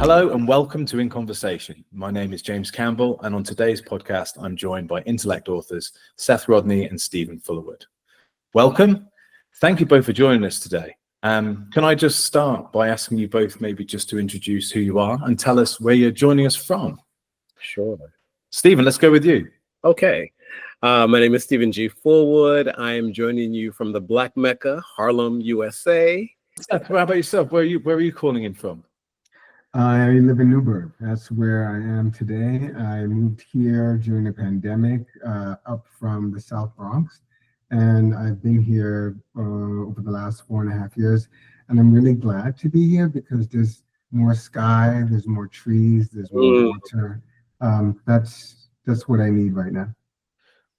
Hello and welcome to In Conversation. My name is James Campbell, and on today's podcast, I'm joined by intellect authors Seph Rodney and Steven Fullwood. Welcome. Thank you both for joining us today. Can I just start by asking you both maybe just to introduce who you are and tell us where you're joining us from? Sure. Steven, let's go with you. Okay. My name is Steven G Fullwood. I am joining you from the Black Mecca, Harlem, USA. Seph, how about yourself? Where are you calling in from? I live in Newburgh. That's where I am today. I moved here during the pandemic, up from the South Bronx, and I've been here over the last 4.5 years. And I'm really glad to be here because there's more sky, there's more trees, there's more water. That's what I need right now.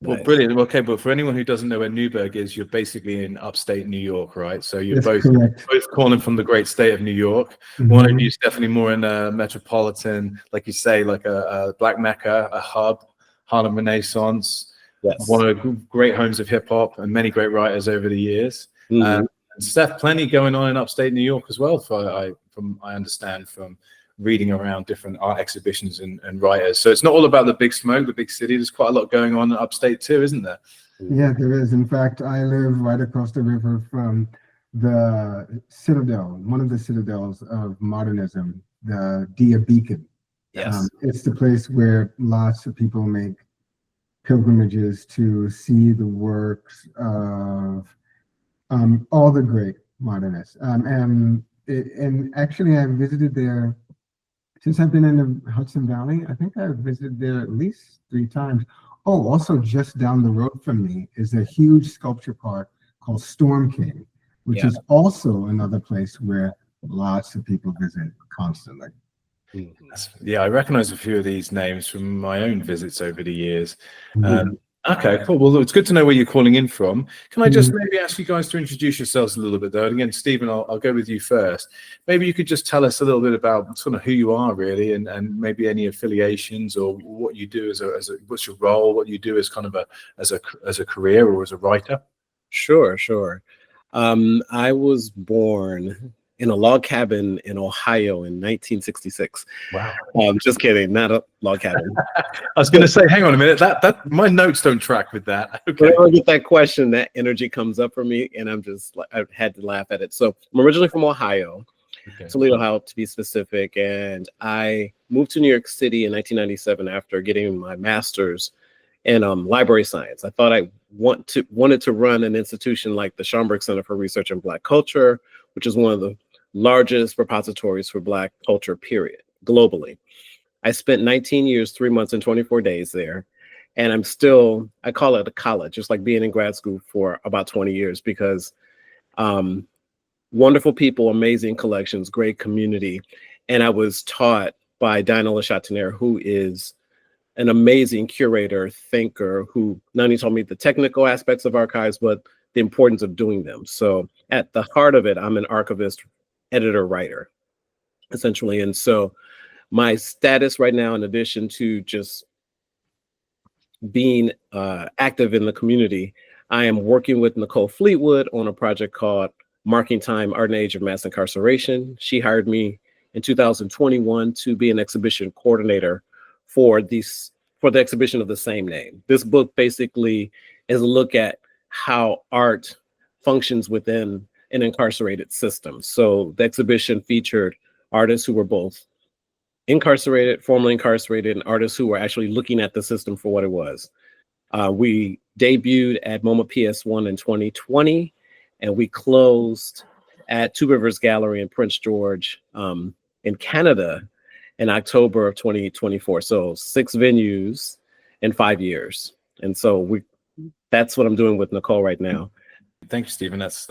Well, brilliant. Okay, but for anyone who doesn't know where Newburgh is, you're basically in upstate New York, right? So you're both calling from the great state of New York. Mm-hmm. One of you is definitely more in a metropolitan, like you say, like a Black Mecca, a hub, Harlem Renaissance. Yes. One of the great homes of hip hop and many great writers over the years. Mm-hmm. And Seph, plenty going on in upstate New York as well, I understand from reading around different art exhibitions and writers. So it's not all about the big smoke, the big city. There's quite a lot going on upstate too, isn't there? Yeah, there is. In fact, I live right across the river from the citadel, one of the citadels of modernism, the Dia Beacon. Yes. It's the place where lots of people make pilgrimages to see the works of all the great modernists. And actually, I visited there since I've been in the Hudson Valley. I think I've visited there at least 3 times. Oh, also just down the road from me is a huge sculpture park called Storm King, which is also another place where lots of people visit constantly. Yeah, I recognize a few of these names from my own visits over the years. Okay, cool. Well, it's good to know where you're calling in from. Can I just maybe ask you guys to introduce yourselves a little bit, though? And again, Steven, I'll go with you first. Maybe you could just tell us a little bit about sort of who you are, really, and maybe any affiliations or what you do as a what's your role, what you do as kind of as a career or as a writer. Sure. I was born in a log cabin in Ohio in 1966. Wow. Just kidding, not a log cabin. I was going to say, hang on a minute, that my notes don't track with that. Okay. Whenever I get that question, that energy comes up for me, and I'm just like, I had to laugh at it. So I'm originally from Ohio, Toledo, Ohio, to be specific, and I moved to New York City in 1997 after getting my master's in library science. I thought I wanted to run an institution like the Schomburg Center for Research in Black Culture, which is one of the largest repositories for Black culture, period, globally. I spent 19 years, 3 months, and 24 days there. And I call it a college, just like being in grad school for about 20 years, because wonderful people, amazing collections, great community. And I was taught by Diana LeChatinier, who is an amazing curator, thinker, who not only taught me the technical aspects of archives, but the importance of doing them. So at the heart of it, I'm an archivist, editor, writer, essentially. And so my status right now, in addition to just being active in the community, I am working with Nicole Fleetwood on a project called Marking Time, Art and Age of Mass Incarceration. She hired me in 2021 to be an exhibition coordinator for the exhibition of the same name. This book basically is a look at how art functions within an incarcerated system. So the exhibition featured artists who were both incarcerated, formerly incarcerated, and artists who were actually looking at the system for what it was. We debuted at MoMA PS1 in 2020, and we closed at Two Rivers Gallery in Prince George in Canada in October of 2024. So 6 venues in 5 years. And so that's what I'm doing with Nicole right now. Thank you, Steven. That's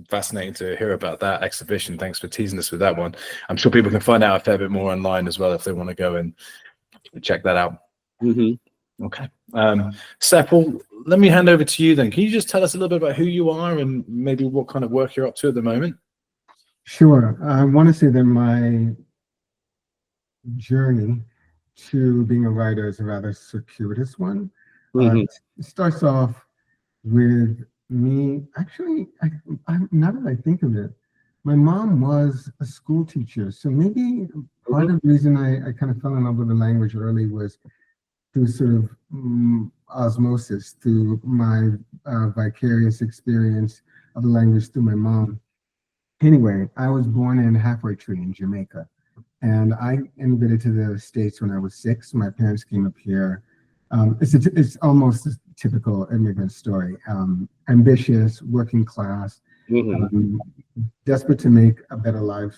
fascinating to hear about that exhibition. Thanks for teasing us with that one. I'm sure people can find out a fair bit more online as well if they want to go and check that out. Okay. Seph, well, let me hand over to you then. Can you just tell us a little bit about who you are and maybe what kind of work you're up to at the moment? Sure. I want to say that my journey to being a writer is a rather circuitous one. It starts off with me, actually, now that I think of it, my mom was a school teacher. So maybe part of the reason I kind of fell in love with the language early was through sort of osmosis, through my vicarious experience of the language through my mom. Anyway, I was born in Halfway Tree in Jamaica, and I immigrated to the States when I was 6. My parents came up here. It's almost a typical immigrant story. Ambitious, working class, desperate to make a better life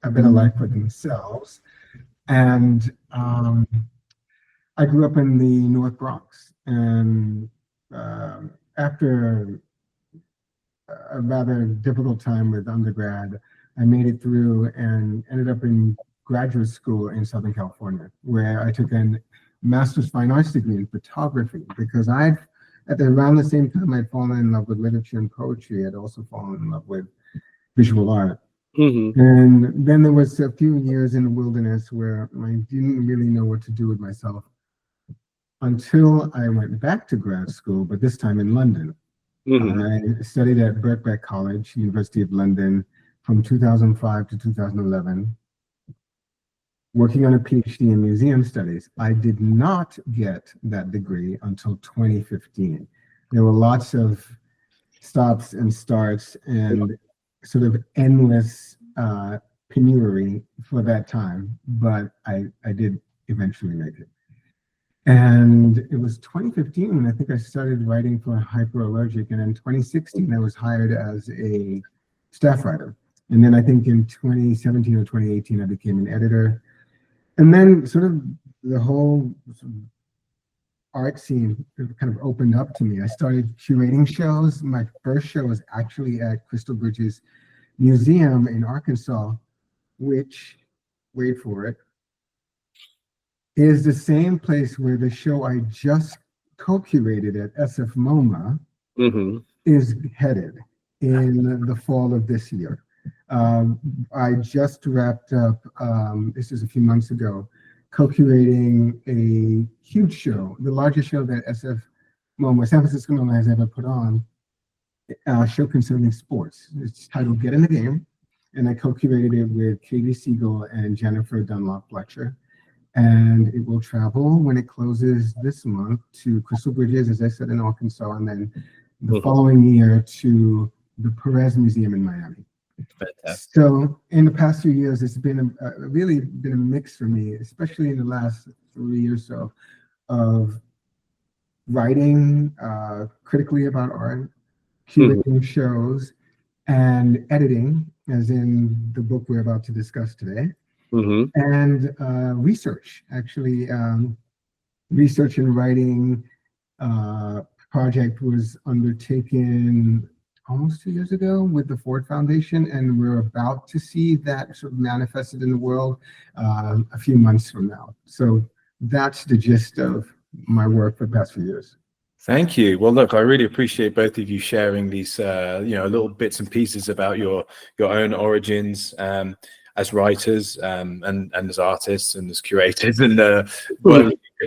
for themselves. And I grew up in the North Bronx, and after a rather difficult time with undergrad, I made it through and ended up in graduate school in Southern California, where I took a master's fine arts degree in photography, because around the same time I'd fallen in love with literature and poetry, I'd also fallen in love with visual art. And then there was a few years in the wilderness where I didn't really know what to do with myself until I went back to grad school, but this time in London. I studied at Birkbeck College, University of London, from 2005 to 2011, working on a PhD in museum studies. I did not get that degree until 2015. There were lots of stops and starts and sort of endless penury for that time, but I did eventually make it. And it was 2015 when I think I started writing for Hyperallergic, and in 2016 I was hired as a staff writer. And then I think in 2017 or 2018 I became an editor. And then sort of the whole sort of art scene kind of opened up to me. I started curating shows. My first show was actually at Crystal Bridges Museum in Arkansas, which, wait for it, is the same place where the show I just co-curated at SF MoMA is headed in the fall of this year. I just wrapped up, this is a few months ago, co-curating a huge show, the largest show that SF MoMA, San Francisco MoMA, has ever put on, a show concerning sports. It's titled Get in the Game, and I co-curated it with Katie Siegel and Jennifer Dunlop Fletcher. And it will travel when it closes this month to Crystal Bridges, as I said, in Arkansas, and then the following year to the Perez Museum in Miami. Fantastic. So in the past few years, it's been really been a mix for me, especially in the last 3 years or so, of writing critically about art, curating shows, and editing, as in the book we're about to discuss today. And research, actually, research and writing project was undertaken almost 2 years ago with the Ford Foundation, and we're about to see that sort of manifested in the world a few months from now. So that's the gist of my work for the past few years. Thank you. Well, look, I really appreciate both of you sharing these, little bits and pieces about your own origins as writers and as artists and as curators and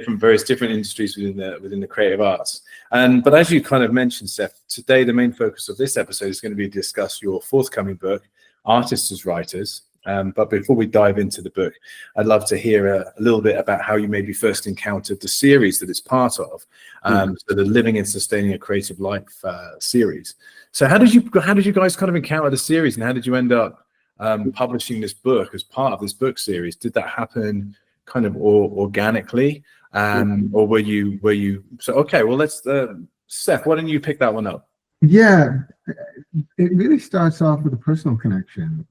from various different industries within the creative arts. But as you kind of mentioned, Seph, today the main focus of this episode is going to be to discuss your forthcoming book, Artists as Writers. But before we dive into the book, I'd love to hear a little bit about how you maybe first encountered the series that it's part of, so the Living and Sustaining a Creative Life series. So how did you guys kind of encounter the series, and how did you end up publishing this book as part of this book series? Did that happen kind of organically, or were you so okay? Well, let's Seph, why don't you pick that one up? Yeah, it really starts off with a personal connection.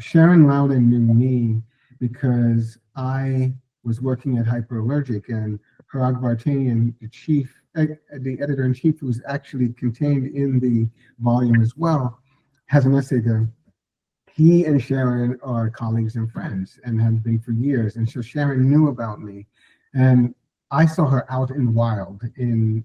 Sharon Louden knew me because I was working at Hyperallergic, and Parag Vartanian, the editor-in-chief, who was actually contained in the volume as well, has an essay there. He and Sharon are colleagues and friends and have been for years. And so Sharon knew about me, and I saw her out in the wild in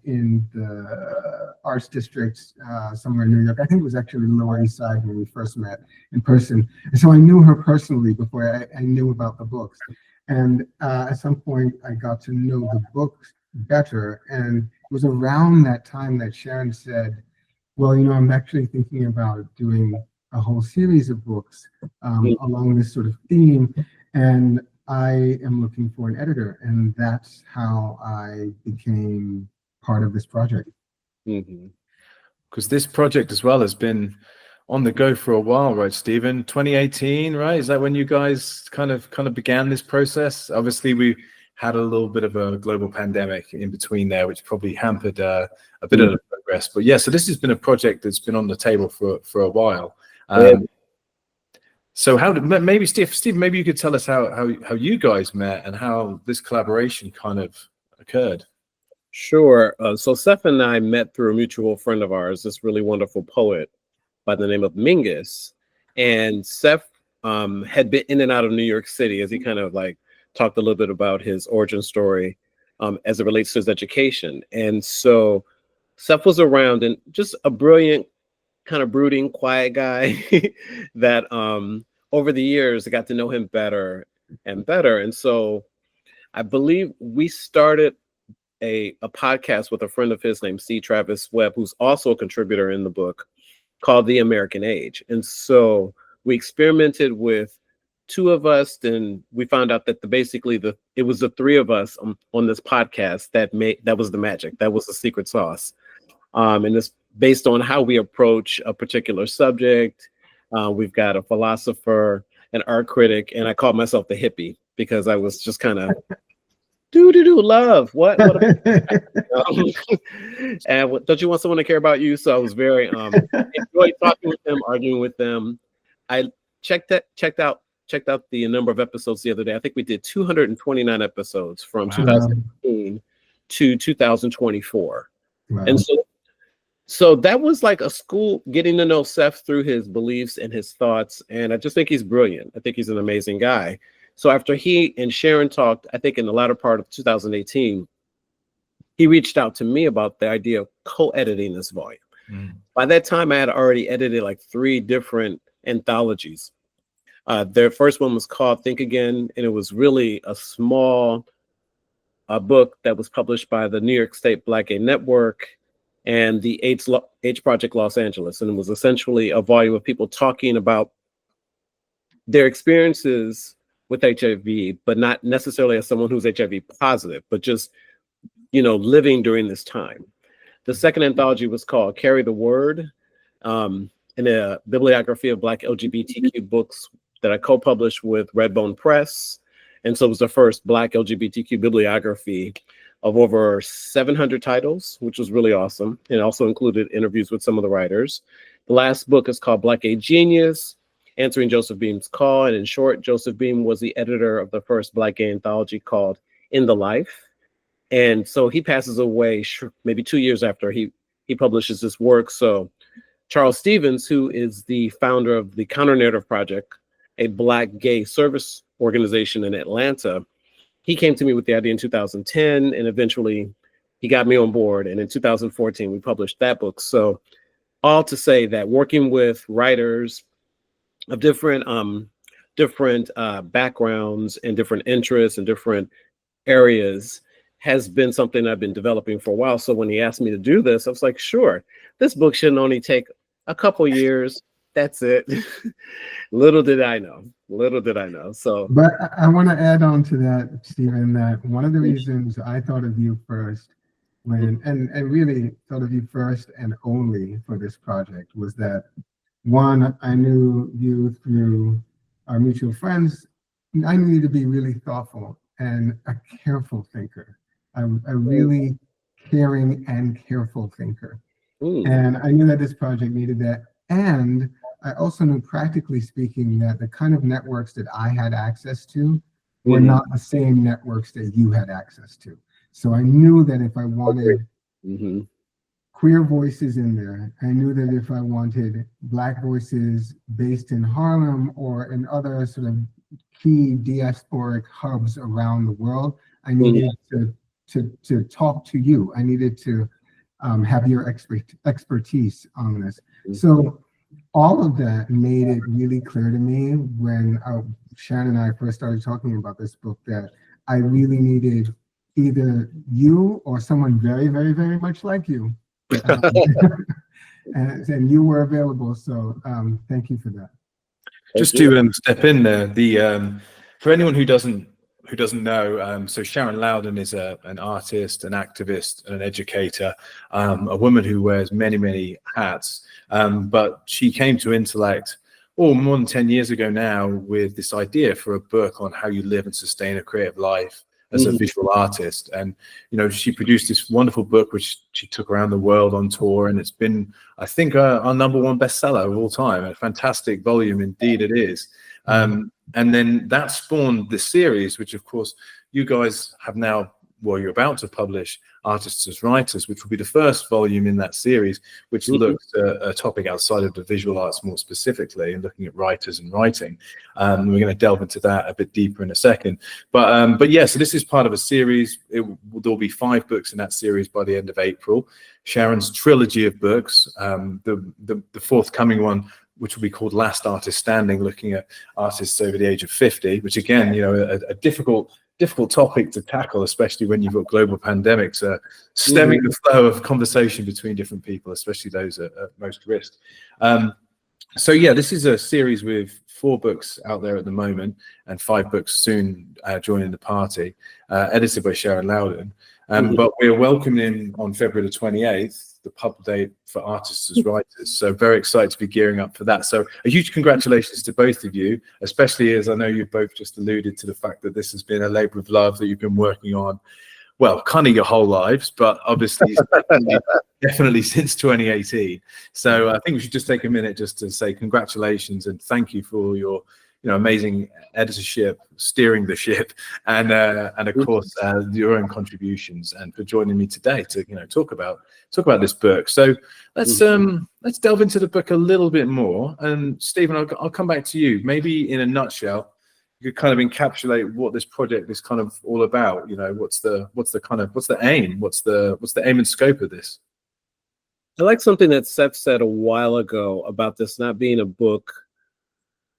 the arts districts somewhere in New York. I think it was actually the Lower East Side when we first met in person. And so I knew her personally before I knew about the books. And at some point I got to know the books better. And it was around that time that Sharon said, well, I'm actually thinking about doing a whole series of books along this sort of theme, and I am looking for an editor, and that's how I became part of this project. Because this project as well has been on the go for a while, right, Steven? 2018, right? Is that when you guys kind of began this process? Obviously, we had a little bit of a global pandemic in between there, which probably hampered a bit of the progress. But yeah, so this has been a project that's been on the table for a while. So how did, maybe Steve, maybe you could tell us how you guys met and how this collaboration kind of occurred. Sure. So Seph and I met through a mutual friend of ours, this really wonderful poet by the name of Mingus. And Seph had been in and out of New York City, as he kind of like talked a little bit about his origin story as it relates to his education. And so Seph was around, and just a brilliant, kind of brooding, quiet guy that over the years I got to know him better and better. And so I believe we started a podcast with a friend of his named C. Travis Webb, who's also a contributor in the book, called The American Age. And so we experimented with two of us, and we found out that it was the three of us on this podcast that was the magic, that was the secret sauce. And it's based on how we approach a particular subject. We've got a philosopher, an art critic, and I called myself the hippie because I was just kind of love. What and don't you want someone to care about you? So I was very enjoyed talking with them, arguing with them. I checked out the number of episodes the other day. I think we did 229 episodes from 2015 to 2024. Wow. And so that was like a school, getting to know Seph through his beliefs and his thoughts. And I just think he's brilliant. I think he's an amazing guy. So after he and Sharon talked, I think in the latter part of 2018, he reached out to me about the idea of co-editing this volume. By that time, I had already edited like 3 different anthologies. Their first one was called Think Again, and it was really a small book that was published by the New York State Black Gay Network and the AIDS Project Los Angeles. And it was essentially a volume of people talking about their experiences with HIV, but not necessarily as someone who's HIV positive, but just, living during this time. The second anthology was called Carry the Word, in a bibliography of Black LGBTQ books that I co-published with Redbone Press. And so it was the first Black LGBTQ bibliography of over 700 titles, which was really awesome. It also included interviews with some of the writers. The last book is called Black Gay Genius, Answering Joseph Beam's Call. And in short, Joseph Beam was the editor of the first Black gay anthology called In the Life. And so he passes away maybe 2 years after he publishes this work. So Charles Stevens, who is the founder of the Counter Narrative Project, a Black gay service organization in Atlanta, he came to me with the idea in 2010, and eventually he got me on board. And in 2014, we published that book. So all to say that working with writers of different backgrounds and different interests and different areas has been something I've been developing for a while. So when he asked me to do this, I was like, sure, this book shouldn't only take a couple years. That's it. Little did I know. So, but I want to add on to that, Steven, that one of the reasons I thought of you first and really thought of you first and only for this project was that, one, I knew you through our mutual friends. I knew you to be really thoughtful and a careful thinker, a really caring and careful thinker. And I knew that this project needed that. And I also knew, practically speaking, that the kind of networks that I had access to were not the same networks that you had access to. So I knew that if I wanted queer voices in there, I knew that if I wanted Black voices based in Harlem or in other sort of key diasporic hubs around the world, I needed to talk to you. I needed to have your expertise on this. So all of that made it really clear to me when Sharon and I first started talking about this book that I really needed either you or someone very, very, very much like you and you were available. So thank you for that. Just to step in there, for anyone who doesn't know, so Sharon Louden is an artist, an activist, and an educator, a woman who wears many hats. But she came to Intellect more than 10 years ago now with this idea for a book on how you live and sustain a creative life as a visual artist. And she produced this wonderful book which she took around the world on tour, and it's been, I think, our #1 bestseller of all time. A fantastic volume indeed it is. And then that spawned this series, which of course you guys have now, well, you're about to publish, Artists as Writers, which will be the first volume in that series, which looks at a topic outside of the visual arts more specifically, and looking at writers and writing. We're going to delve into that a bit deeper in a second. But yeah, so this is part of a series. There'll be 5 books in that series by the end of April. Sharon's trilogy of books, the forthcoming one, which will be called Last Artist Standing, looking at artists over the age of 50, which again, a difficult topic to tackle, especially when you've got global pandemics stemming the flow of conversation between different people, especially those at most risk. So yeah, this is a series with 4 books out there at the moment, and 5 books soon joining the party, edited by Sharon Louden. But we're welcoming on February the 28th, the pub date for Artists as Writers. So very excited to be gearing up for that. So a huge congratulations to both of you, especially as I know you've both just alluded to the fact that this has been a labor of love that you've been working on, well, kind of your whole lives, but obviously definitely since 2018. So I think we should just take a minute just to say congratulations and thank you for your amazing editorship, steering the ship, and of course your own contributions, and for joining me today to talk about this book. So let's delve into the book a little bit more. And Steven, I'll come back to you. Maybe in a nutshell, you could kind of encapsulate what this project is kind of all about. What's the aim? What's the aim and scope of this? I like something that Seph said a while ago about this not being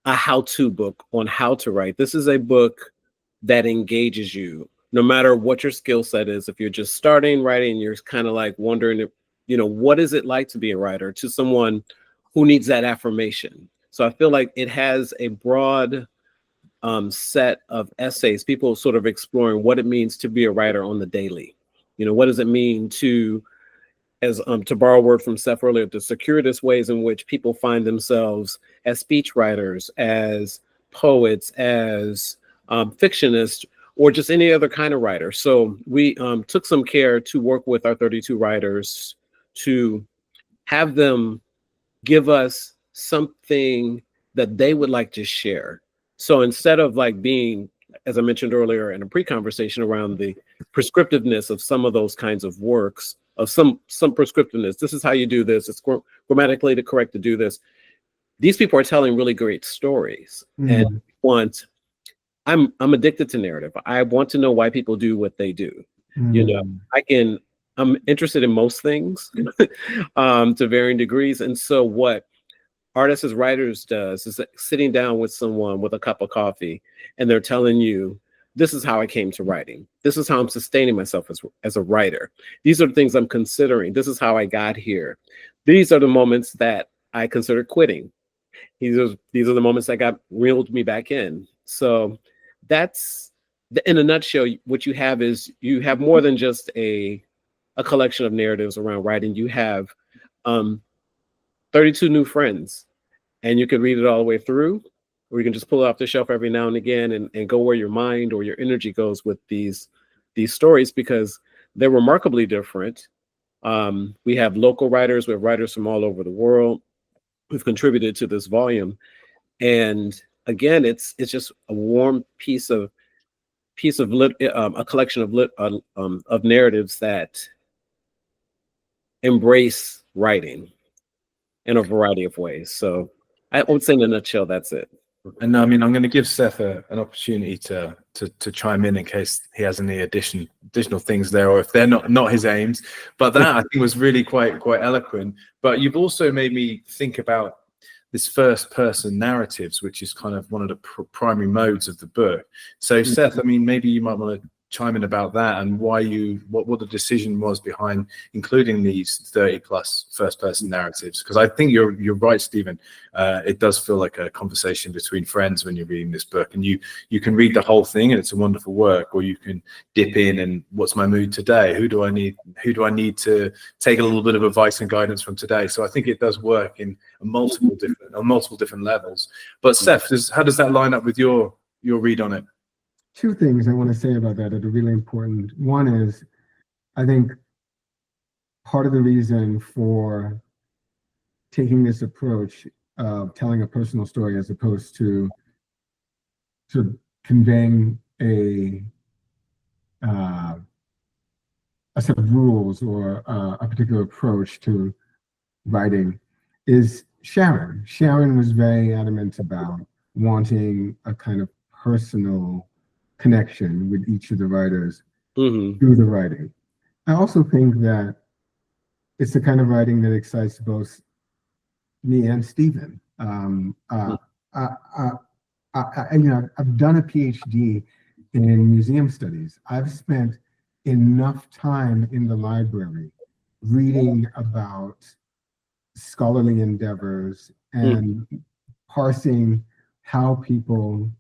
a how-to book on how to write. This is a book that engages you, no matter what your skill set is. If you're just starting writing, you're kind of like wondering, what is it like to be a writer, to someone who needs that affirmation. So I feel like it has a broad set of essays, people sort of exploring what it means to be a writer on the daily. What does it mean to borrow a word from Seph earlier, the circuitous ways in which people find themselves as speechwriters, as poets, as fictionists, or just any other kind of writer. So we took some care to work with our 32 writers to have them give us something that they would like to share. So instead of like being, as I mentioned earlier in a pre-conversation around the prescriptiveness of some of those kinds of works, of some prescriptiveness, this is how you do this, it's grammatically correct to do this. These people are telling really great stories. And I'm addicted to narrative. I want to know why people do what they do. I'm interested in most things to varying degrees. And so what Artists as Writers does is sitting down with someone with a cup of coffee, and they're telling you, this is how I came to writing. This is how I'm sustaining myself as a writer. These are the things I'm considering. This is how I got here. These are the moments that I consider quitting. These are the moments that reeled me back in. So that's, in a nutshell, what you have is you have more than just a collection of narratives around writing. You have 32 new friends, and you can read it all the way through, or you can just pull it off the shelf every now and again and go where your mind or your energy goes with these stories, because they're remarkably different. We have local writers, we have writers from all over the world who've contributed to this volume. And again, it's just a warm piece of a collection of narratives that embrace writing in a variety of ways. So I would say in a nutshell, that's it. And I mean, I'm going to give Seph an opportunity to chime in case he has any additional things there, or if they're not his aims. But that I think was really quite eloquent. But you've also made me think about this first person narratives, which is kind of one of the primary modes of the book. So Seph, I mean, maybe you might want to chime in about that and why what the decision was behind including these 30 plus first person narratives, because I think you're right, Steven. It does feel like a conversation between friends when you're reading this book, and you can read the whole thing and it's a wonderful work, or you can dip in and what's my mood today, who do I need to take a little bit of advice and guidance from today. So I think it does work on multiple different levels. But Seph, how does that line up with your read on it? Two things I want to say about that that are really important. One is, I think part of the reason for taking this approach of telling a personal story as opposed to sort of conveying a set of rules or a particular approach to writing is Sharon. Sharon was very adamant about wanting a kind of personal connection with each of the writers through the writing. I also think that it's the kind of writing that excites both me and Steven. I've done a PhD in museum studies. I've spent enough time in the library reading about scholarly endeavors and parsing how people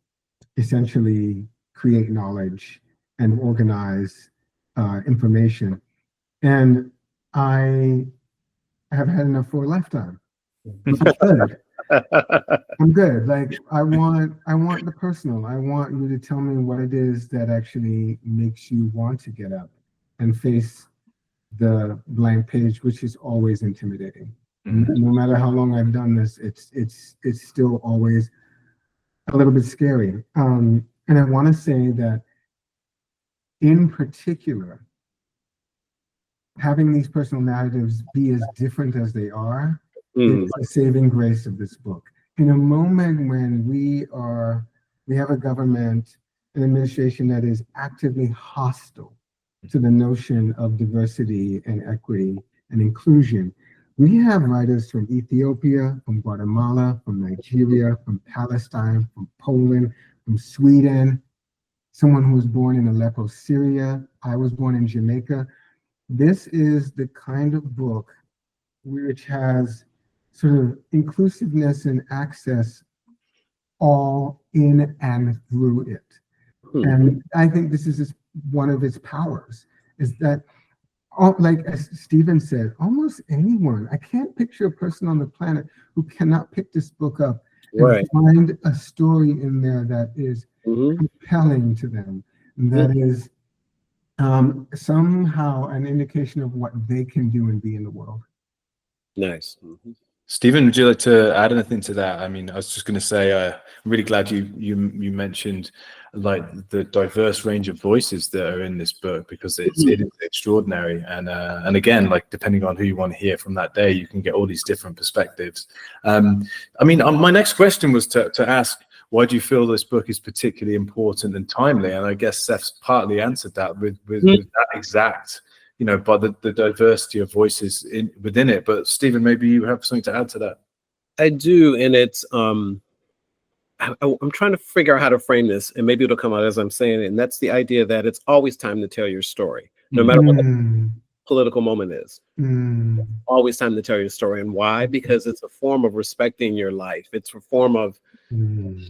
essentially create knowledge and organize information. And I have had enough for a lifetime. I'm good. I'm good. Like I want the personal. I want you to tell me what it is that actually makes you want to get up and face the blank page, which is always intimidating. No matter how long I've done this, it's still always a little bit scary. And I want to say that, in particular, having these personal narratives be as different as they are is a saving grace of this book. In a moment when we have a government, an administration that is actively hostile to the notion of diversity and equity and inclusion, we have writers from Ethiopia, from Guatemala, from Nigeria, from Palestine, from Poland, from Sweden, someone who was born in Aleppo, Syria. I was born in Jamaica. This is the kind of book which has sort of inclusiveness and access all in and through it. And I think this is one of its powers, is that, like as Steven said, almost anyone, I can't picture a person on the planet who cannot pick this book up and find a story in there that is compelling to them, that is somehow an indication of what they can do and be in the world. Nice. Steven, would you like to add anything to that? I mean, I was just going to say, I'm really glad you mentioned like the diverse range of voices that are in this book, because it is extraordinary. And again, like depending on who you want to hear from that day, you can get all these different perspectives. I mean, my next question was to ask, why do you feel this book is particularly important and timely? And I guess Seph's partly answered that with that exact, by the diversity of voices within it. But Steven, maybe you have something to add to that. I do, and it's I'm trying to figure out how to frame this, and maybe it'll come out as I'm saying it. And that's the idea that it's always time to tell your story, no matter what the political moment is. Always time to tell your story. And why? Because it's a form of respecting your life. It's a form of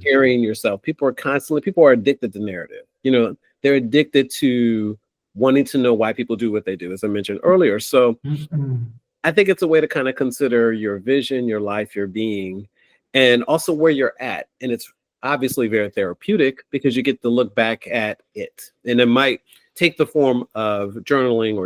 sharing yourself. People are addicted to narrative. They're addicted to wanting to know why people do what they do, as I mentioned earlier. So I think it's a way to kind of consider your vision, your life, your being, and also where you're at. And it's obviously very therapeutic because you get to look back at it. And it might take the form of journaling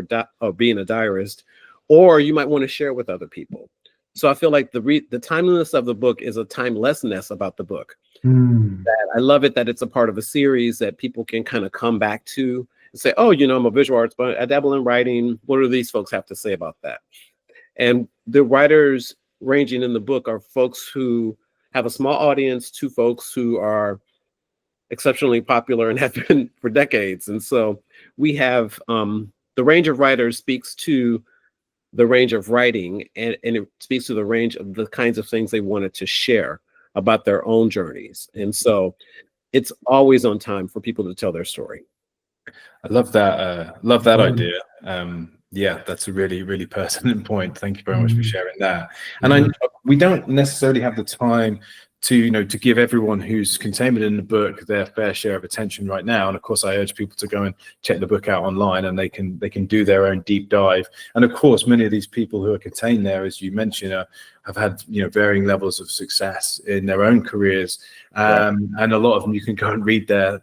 or being a diarist, or you might want to share it with other people. So I feel like the timeliness of the book is a timelessness about the book. That I love it that it's a part of a series that people can kind of come back to and say, oh, I'm a visual arts, but I dabble in writing. What do these folks have to say about that? And the writers ranging in the book are folks who have a small audience to folks who are exceptionally popular and have been for decades. And so we have the range of writers speaks to the range of writing, and it speaks to the range of the kinds of things they wanted to share about their own journeys. And so it's always on time for people to tell their story. I love that. Love that idea. Yeah, that's a really, really pertinent point. Thank you very much for sharing that. And we don't necessarily have the time to to give everyone who's contained in the book their fair share of attention right now. And of course, I urge people to go and check the book out online, and they can do their own deep dive. And of course, many of these people who are contained there, as you mentioned, have had varying levels of success in their own careers, and a lot of them you can go and read their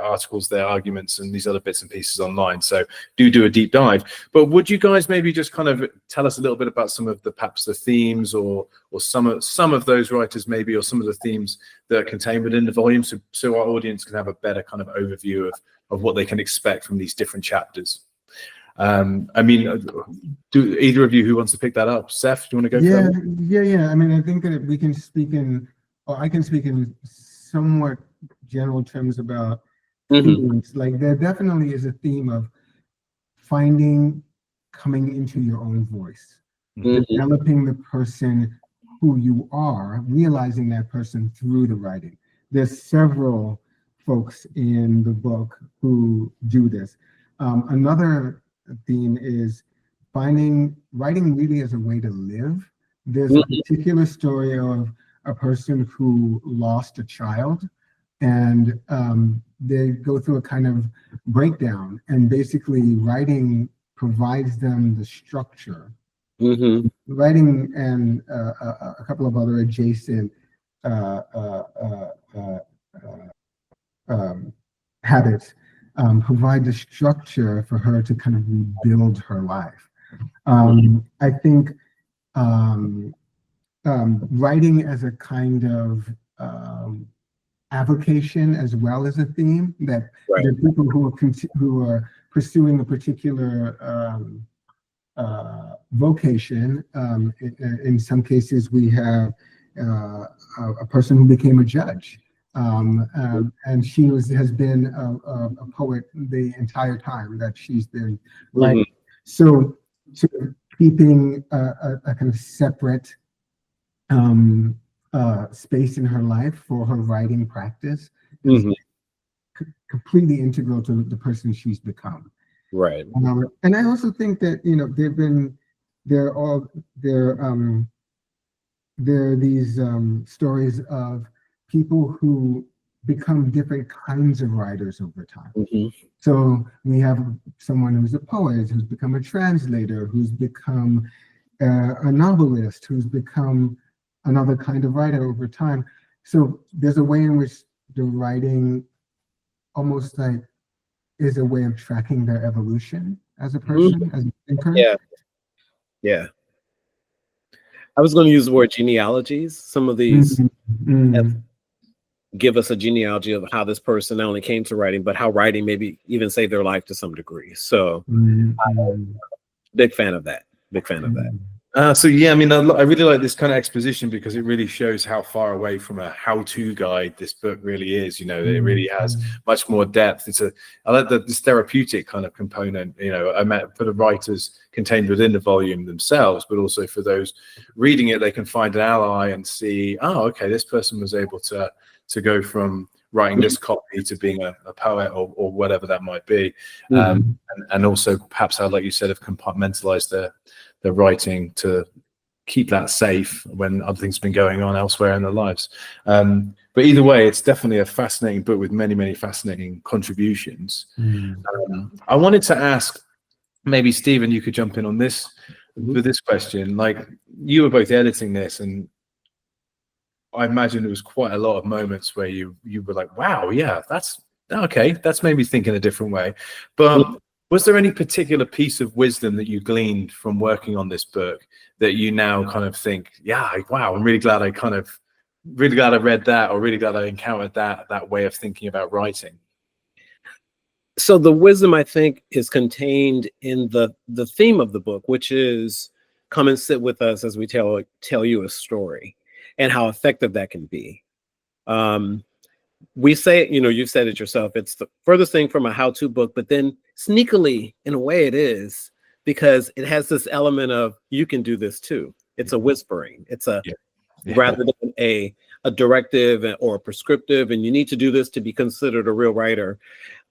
articles, their arguments, and these other bits and pieces online. So do a deep dive. But would you guys maybe just kind of tell us a little bit about some of perhaps the themes or some of those writers maybe, or some of the themes that are contained within the volume, so our audience can have a better kind of overview of what they can expect from these different chapters? I mean, do either of you who wants to pick that up? Seph, do you want to go? Yeah. I mean, I think that we can speak I can speak in somewhat general terms about themes. Like, there definitely is a theme of coming into your own voice, developing the person who you are, realizing that person through the writing. There's several folks in the book who do this. Another theme is writing really as a way to live. There's a particular story of a person who lost a child, and they go through a kind of breakdown, and basically writing provides them the structure. Writing and a couple of other adjacent habits provide the structure for her to kind of rebuild her life. I think writing as a kind of avocation as well as a theme, that the people who are pursuing a particular vocation. In some cases, we have a person who became a judge, and she has been a poet the entire time that she's been writing. So keeping a kind of separate space in her life for her writing practice is completely integral to the person she's become. Right. And I also think that there are these stories of people who become different kinds of writers over time. So we have someone who's a poet, who's become a translator, who's become a novelist, who's become another kind of writer over time. So there's a way in which the writing almost like is a way of tracking their evolution as a person, as a thinker. Yeah. I was going to use the word genealogies. Some of these give us a genealogy of how this person not only came to writing, but how writing maybe even saved their life to some degree. So big fan of that. So yeah, I mean, I really like this kind of exposition because it really shows how far away from a how-to guide this book really is. It really has much more depth. I like this therapeutic kind of component, for the writers contained within the volume themselves, but also for those reading it, they can find an ally and see, oh, okay, this person was able to go from writing this copy to being a poet or whatever that might be. And also perhaps how, like you said, have compartmentalized their writing to keep that safe when other things have been going on elsewhere in their lives. But either way, it's definitely a fascinating book with many, many fascinating contributions. I wanted to ask, maybe Steven, you could jump in on this with this question. Like, you were both editing this, and I imagine there was quite a lot of moments where you were like, wow, yeah, that's okay. That's maybe thinking a different way. But was there any particular piece of wisdom that you gleaned from working on this book that you now kind of think, yeah, wow, I'm really glad I read that, or really glad I encountered that way of thinking about writing? So the wisdom, I think, is contained in the theme of the book, which is come and sit with us as we tell you a story, and how effective that can be. We say, you've said it yourself, it's the furthest thing from a how-to book, but then sneakily, in a way, it is, because it has this element of, you can do this too. It's a whispering. It's rather than a directive or a prescriptive, and you need to do this to be considered a real writer.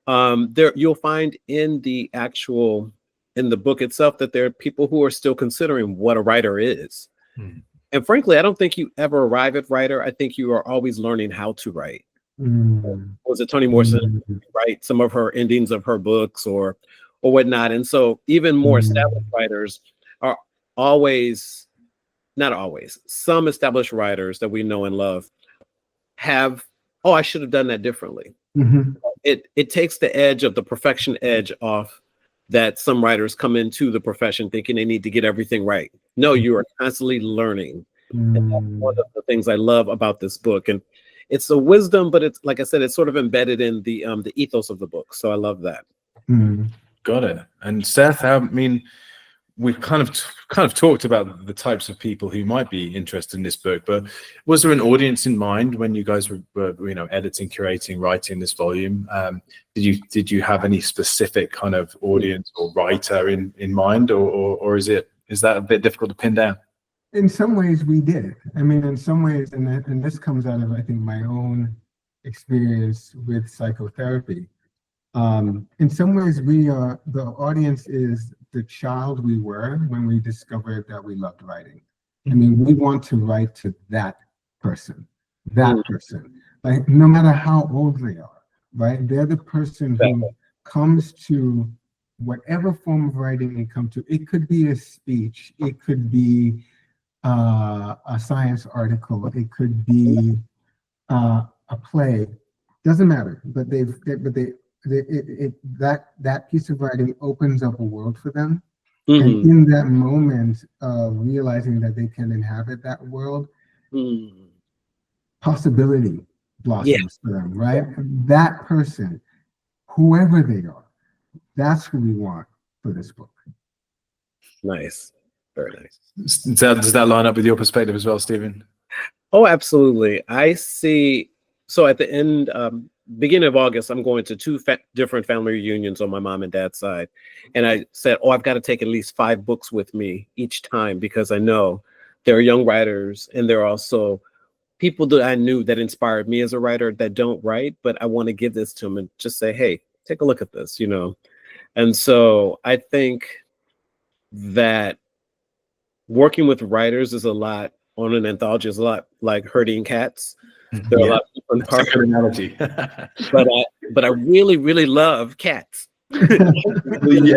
There you'll find in the book itself that there are people who are still considering what a writer is. And frankly, I don't think you ever arrive at writer. I think you are always learning how to write. Was it Toni Morrison write some of her endings of her books or whatnot? And so even more established writers are always, not always, some established writers that we know and love have, oh, I should have done that differently. It takes the edge of the perfection edge off that some writers come into the profession thinking they need to get everything right. No, you are constantly learning. And that's one of the things I love about this book. And it's a wisdom, but it's, like I said, it's sort of embedded in the ethos of the book. So I love that. Got it. And Seph, I mean, we've kind of talked about the types of people who might be interested in this book, but was there an audience in mind when you guys were editing, curating, writing this volume? Did you have any specific kind of audience or writer in mind, or is that a bit difficult to pin down? In some ways we did. I mean, in some ways, and this comes out of, I think, my own experience with psychotherapy. In some ways, the audience is the child we were when we discovered that we loved writing. I mean, we want to write to that person, like no matter how old they are, right? They're the person who comes to whatever form of writing they come to. It could be a speech, it could be a science article, it could be a play, doesn't matter, but that piece of writing opens up a world for them. And in that moment of realizing that they can inhabit that world, possibility blossoms for them, right? That person, whoever they are, that's who we want for this book. Nice. Very nice. Does that line up with your perspective as well, Steven? Oh, absolutely. I see. So at the end, beginning of August, I'm going to two different family reunions on my mom and dad's side. And I said, I've got to take at least 5 books with me each time, because I know there are young writers and there are also people that I knew that inspired me as a writer that don't write, but I want to give this to them and just say, hey, take a look at this, And so I think that working with writers is a lot, on an anthology is a lot like herding cats. There are a lot of different parts. Analogy. but I really, really love cats. Yeah,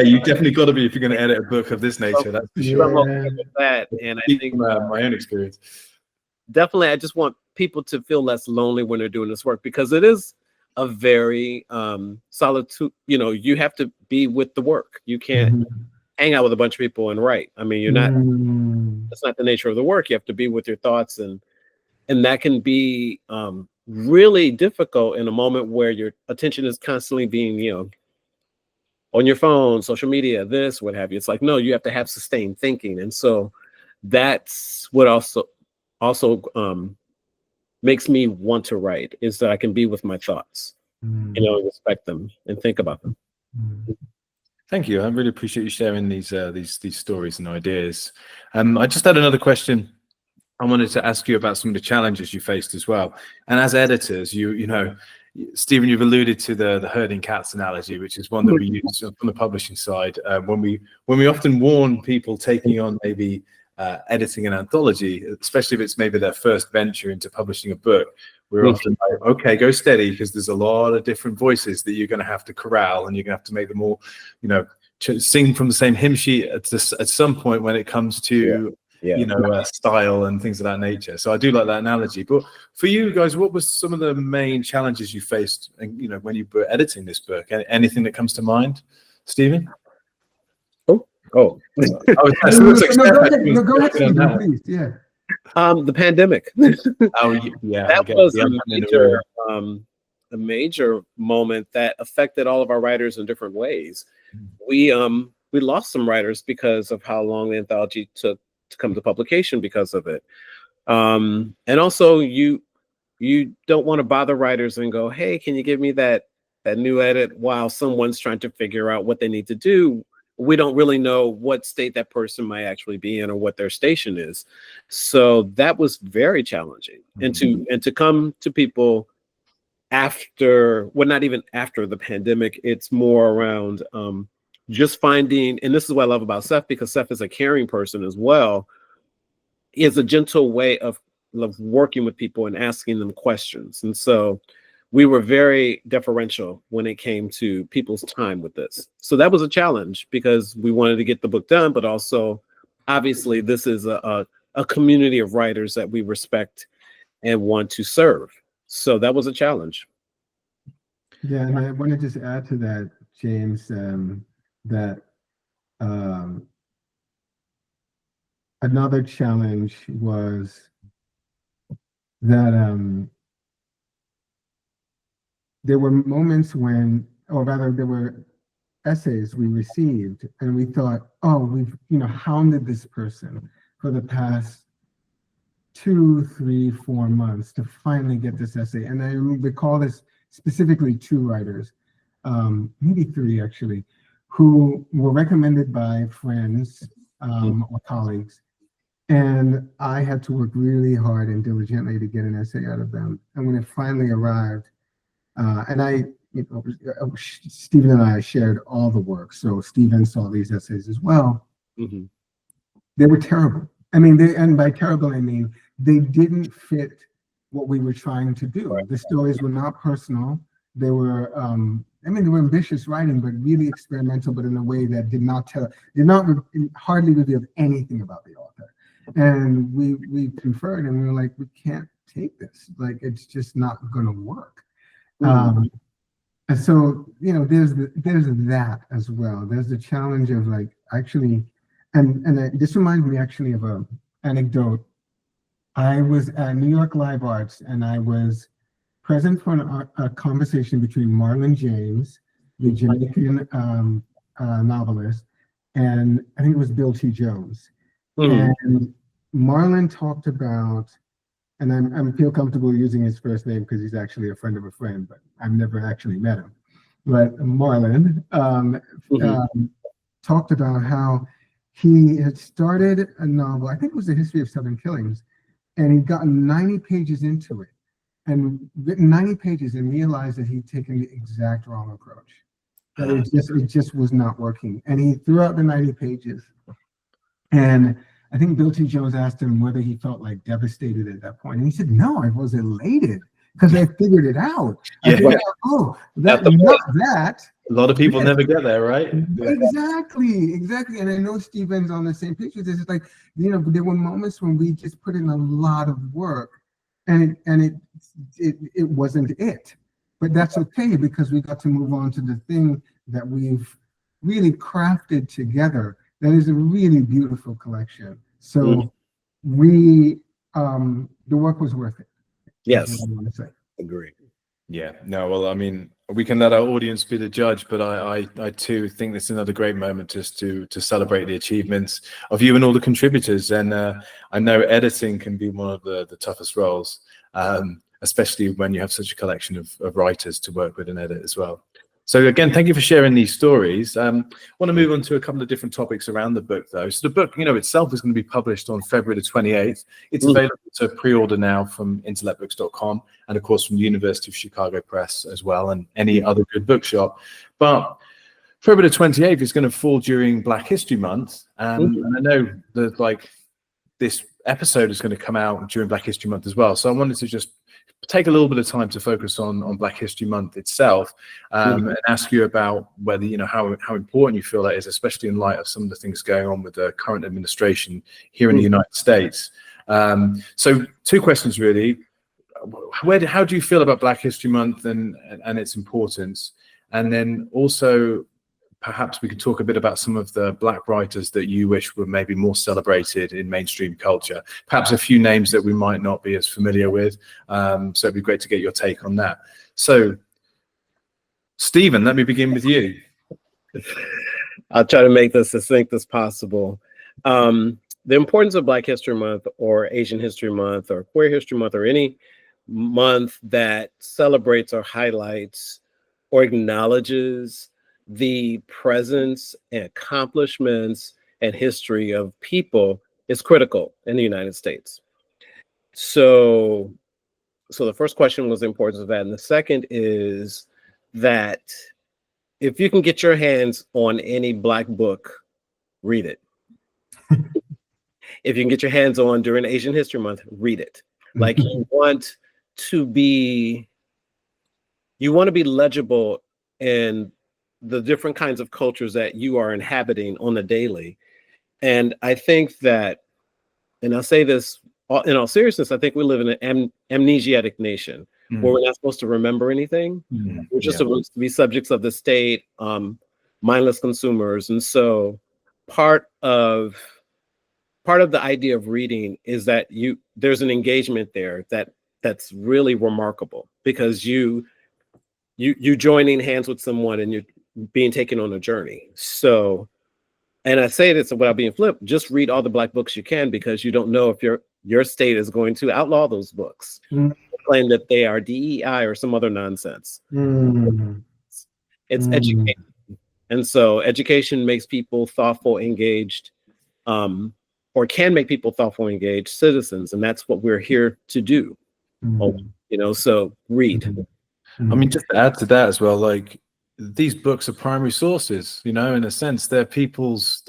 you definitely got to be if you're going to edit a book of this nature. That's for sure. I'm okay with that, and I think my own experience. Definitely, I just want people to feel less lonely when they're doing this work, because it is a very solitude. You have to be with the work. You can't hang out with a bunch of people and write. I mean, you're not. That's not the nature of the work. You have to be with your thoughts, and that can be really difficult in a moment where your attention is constantly being, on your phone, social media, this, what have you. It's like, no, you have to have sustained thinking. And so that's what also makes me want to write, is that I can be with my thoughts, and respect them and think about them. Thank you. I really appreciate you sharing these stories and ideas. I just had another question. I wanted to ask you about some of the challenges you faced as well. And as editors, Steven, you've alluded to the herding cats analogy, which is one that we use on the publishing side when we often warn people taking on maybe editing an anthology, especially if it's maybe their first venture into publishing a book. We're often like, okay, go steady, because there's a lot of different voices that you're going to have to corral, and you're going to have to make them all, sing from the same hymn sheet at some point when it comes to style and things of that nature. So I do like that analogy. But for you guys, what was some of the main challenges you faced, when you were editing this book? Anything that comes to mind, Steven? Oh. Go ahead, Steven, please. Yeah. The pandemic. That was a major moment that affected all of our writers in different ways. We lost some writers because of how long the anthology took to come to publication because of it. And also you don't want to bother writers and go, hey, can you give me that new edit while someone's trying to figure out what they need to do. We don't really know what state that person might actually be in or what their station is. So that was very challenging. And to come to people after, well, not even after the pandemic, it's more around just finding, and this is what I love about Seph, because Seph is a caring person as well, is a gentle way of working with people and asking them questions. And so we were very deferential when it came to people's time with this. So that was a challenge because we wanted to get the book done, but also obviously this is a community of writers that we respect and want to serve. So that was a challenge. Yeah, and I want to just add to that, James, that another challenge was that there were moments when, or rather there were essays we received and we thought, oh, we've hounded this person for the past 2, 3, 4 months to finally get this essay. And I recall this specifically 2 writers, maybe 3 actually, who were recommended by friends or colleagues. And I had to work really hard and diligently to get an essay out of them. And when it finally arrived, and Steven and I shared all the work. So Steven saw these essays as well. Mm-hmm. They were terrible. I mean, and by terrible, I mean, they didn't fit what we were trying to do. The stories were not personal. They were, they were ambitious writing, but really experimental, but in a way that did not hardly reveal anything about the author. And we conferred and we were like, we can't take this. Like, it's just not going to work. And so, there's that as well. There's the challenge of like actually, and this reminds me actually of an anecdote. I was at New York Live Arts and I was present for a conversation between Marlon James, the Jamaican novelist, and I think it was Bill T. Jones. And Marlon talked about, and I feel comfortable using his first name because he's actually a friend of a friend, but I've never actually met him. But Marlon talked about how he had started a novel, I think it was The History of 7 Killings, and he'd gotten 90 pages into it and written 90 pages and realized that he'd taken the exact wrong approach. That it just was not working. And he threw out the 90 pages. And I think Bill T. Jones asked him whether he felt like devastated at that point. And he said, no, I was elated because I figured it out. I figured out, oh, not that. A lot of people never get there, right? Exactly. And I know Steven's on the same page with this. It's like, there were moments when we just put in a lot of work and it wasn't it. But that's okay because we got to move on to the thing that we've really crafted together. That is a really beautiful collection. So the work was worth it. Yes. I want to say. Agree. Yeah, no, well, I mean, we can let our audience be the judge, but I too think this is another great moment just to celebrate the achievements of you and all the contributors. And I know editing can be one of the toughest roles, especially when you have such a collection of writers to work with and edit as well. So again, thank you for sharing these stories. I want to move on to a couple of different topics around the book, though. So the book, itself is going to be published on February the 28th. It's available to pre-order now from intellectbooks.com and, of course, from the University of Chicago Press as well and any other good bookshop. But February the 28th is going to fall during Black History Month. And I know that, this episode is going to come out during Black History Month as well. So I wanted to just take a little bit of time to focus on Black History Month itself and ask you about whether, how important you feel that is, especially in light of some of the things going on with the current administration here in the United States. So 2 questions, really. How do you feel about Black History Month and its importance? And then also, perhaps we could talk a bit about some of the Black writers that you wish were maybe more celebrated in mainstream culture. Perhaps a few names that we might not be as familiar with. So it'd be great to get your take on that. So, Steven, let me begin with you. I'll try to make this as succinct as possible. The importance of Black History Month or Asian History Month or Queer History Month or any month that celebrates or highlights or acknowledges the presence and accomplishments and history of people is critical in the United States. So so the first question was the importance of that. And the second is that if you can get your hands on any Black book, read it. If you can get your hands on during Asian History Month, read it. Like you want to be legible in the different kinds of cultures that you are inhabiting on the daily. And I think that, and I'll say this in all seriousness, I think we live in an amnesiac nation where we're not supposed to remember anything. We're just supposed to be subjects of the state, mindless consumers. And so part of the idea of reading is that there's an engagement there that's really remarkable, because you joining hands with someone and you're being taken on a journey. So, and I say this without being flipped, just read all the Black books you can, because you don't know if your state is going to outlaw those books, claim that they are DEI or some other nonsense. It's education. And so education makes people thoughtful, engaged, or can make people thoughtful, engaged citizens. And that's what we're here to do. So read. I mean, just to add to that as well, like, these books are primary sources, in a sense. They're people's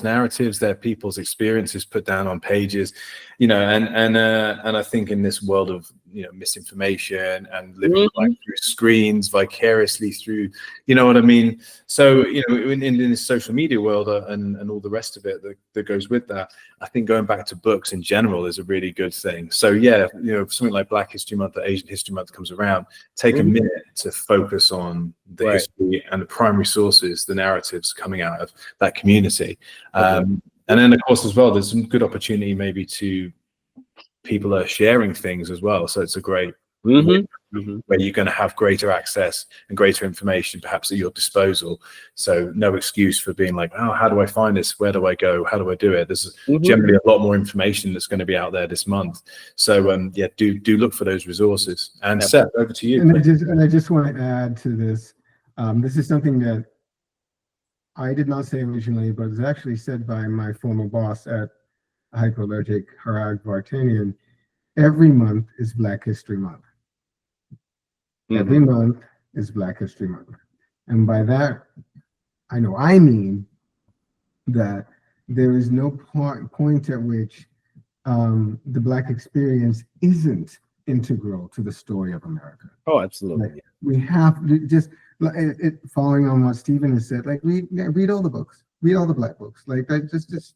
narratives, they're people's experiences put down on pages, and I think in this world of misinformation and living life through screens, vicariously through, what I mean. So in this social media world and all the rest of it that goes with that, I think going back to books in general is a really good thing. So yeah, something like Black History Month or Asian History Month comes around, take a minute to focus on the history and the primary sources, the narratives coming out of that community. And then of course as well, there's some good opportunity maybe to people are sharing things as well. So it's a great where you're going to have greater access and greater information perhaps at your disposal. So no excuse for being like, oh, how do I find this? Where do I go? How do I do it? There's generally a lot more information that's going to be out there this month. So do look for those resources. And Seph, over to you. And I just want to add to this. This is something that I did not say originally, but it's actually said by my former boss at Hyperallergic, Harag Vartanian. Every month is Black History Month. Every month is Black History Month. And by that, I mean that there is no point at which the Black experience isn't integral to the story of America. Oh, absolutely. Like, we have to just, following on what Steven has said, like read all the books. Read all the Black books. Like, just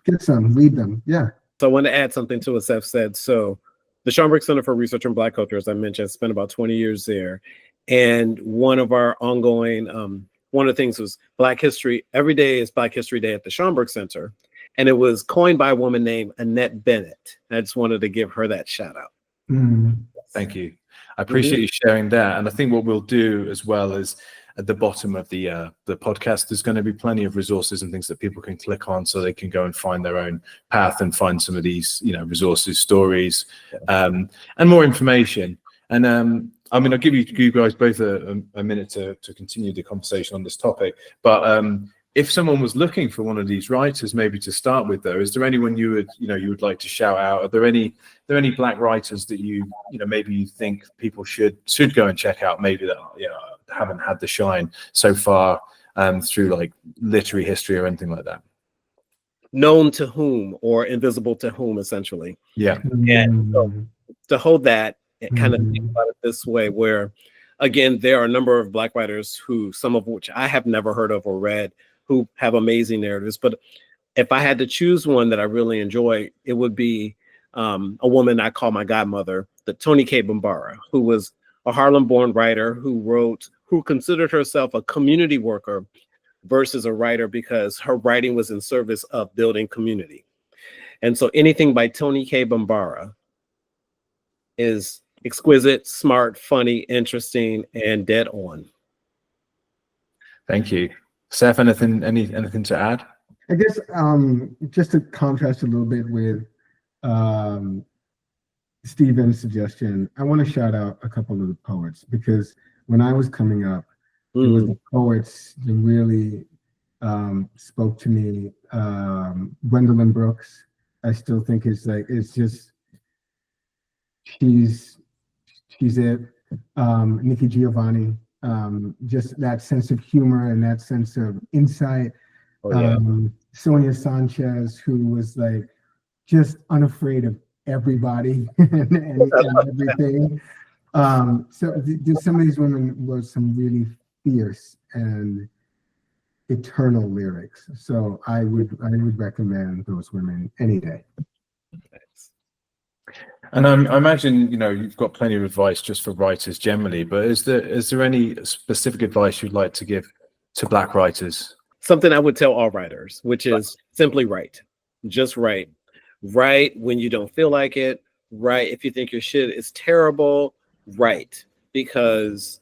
get some, read them. Yeah. So I want to add something to what Seph said. So the Schomburg Center for Research on Black Culture, as I mentioned, spent about 20 years there. And one of our ongoing, one of the things was Black History. Every day is Black History Day at the Schomburg Center. And it was coined by a woman named Annette Bennett. I just wanted to give her that shout out. Thank you. I appreciate you sharing that. And I think what we'll do as well is at the bottom of the podcast, there's going to be plenty of resources and things that people can click on so they can go and find their own path and find some of these, resources, stories, and more information. And I mean, I'll give you guys both a minute to continue the conversation on this topic. But if someone was looking for one of these writers, maybe to start with, though, is there anyone you would like to shout out? Are there any Black writers that maybe you think people should go and check out? Maybe that haven't had the shine so far through like literary history or anything like that. Known to whom or invisible to whom, essentially. Yeah. And so to hold that and kind of think about it this way, where again, there are a number of Black writers who, some of which I have never heard of or read, who have amazing narratives. But if I had to choose one that I really enjoy, it would be a woman I call my godmother, the Toni K. Bambara, who was a Harlem-born writer who considered herself a community worker versus a writer because her writing was in service of building community. And so anything by Toni K. Bambara is exquisite, smart, funny, interesting, and dead on. Thank you. Seph, anything to add? I guess just to contrast a little bit with Steven's suggestion, I want to shout out a couple of the poets, because when I was coming up, it was the poets that really spoke to me. Gwendolyn Brooks, I still think she's she's it. Nikki Giovanni, just that sense of humor and that sense of insight. Sonia Sanchez, who was like just unafraid of everybody and everything. So some of these women wrote some really fierce and eternal lyrics. So I would recommend those women any day. And I imagine, you know, you've got plenty of advice just for writers generally, but is there any specific advice you'd like to give to Black writers? Something I would tell all writers, which is simply write. Just write. Write when you don't feel like it. Write if you think your shit is terrible. Write, because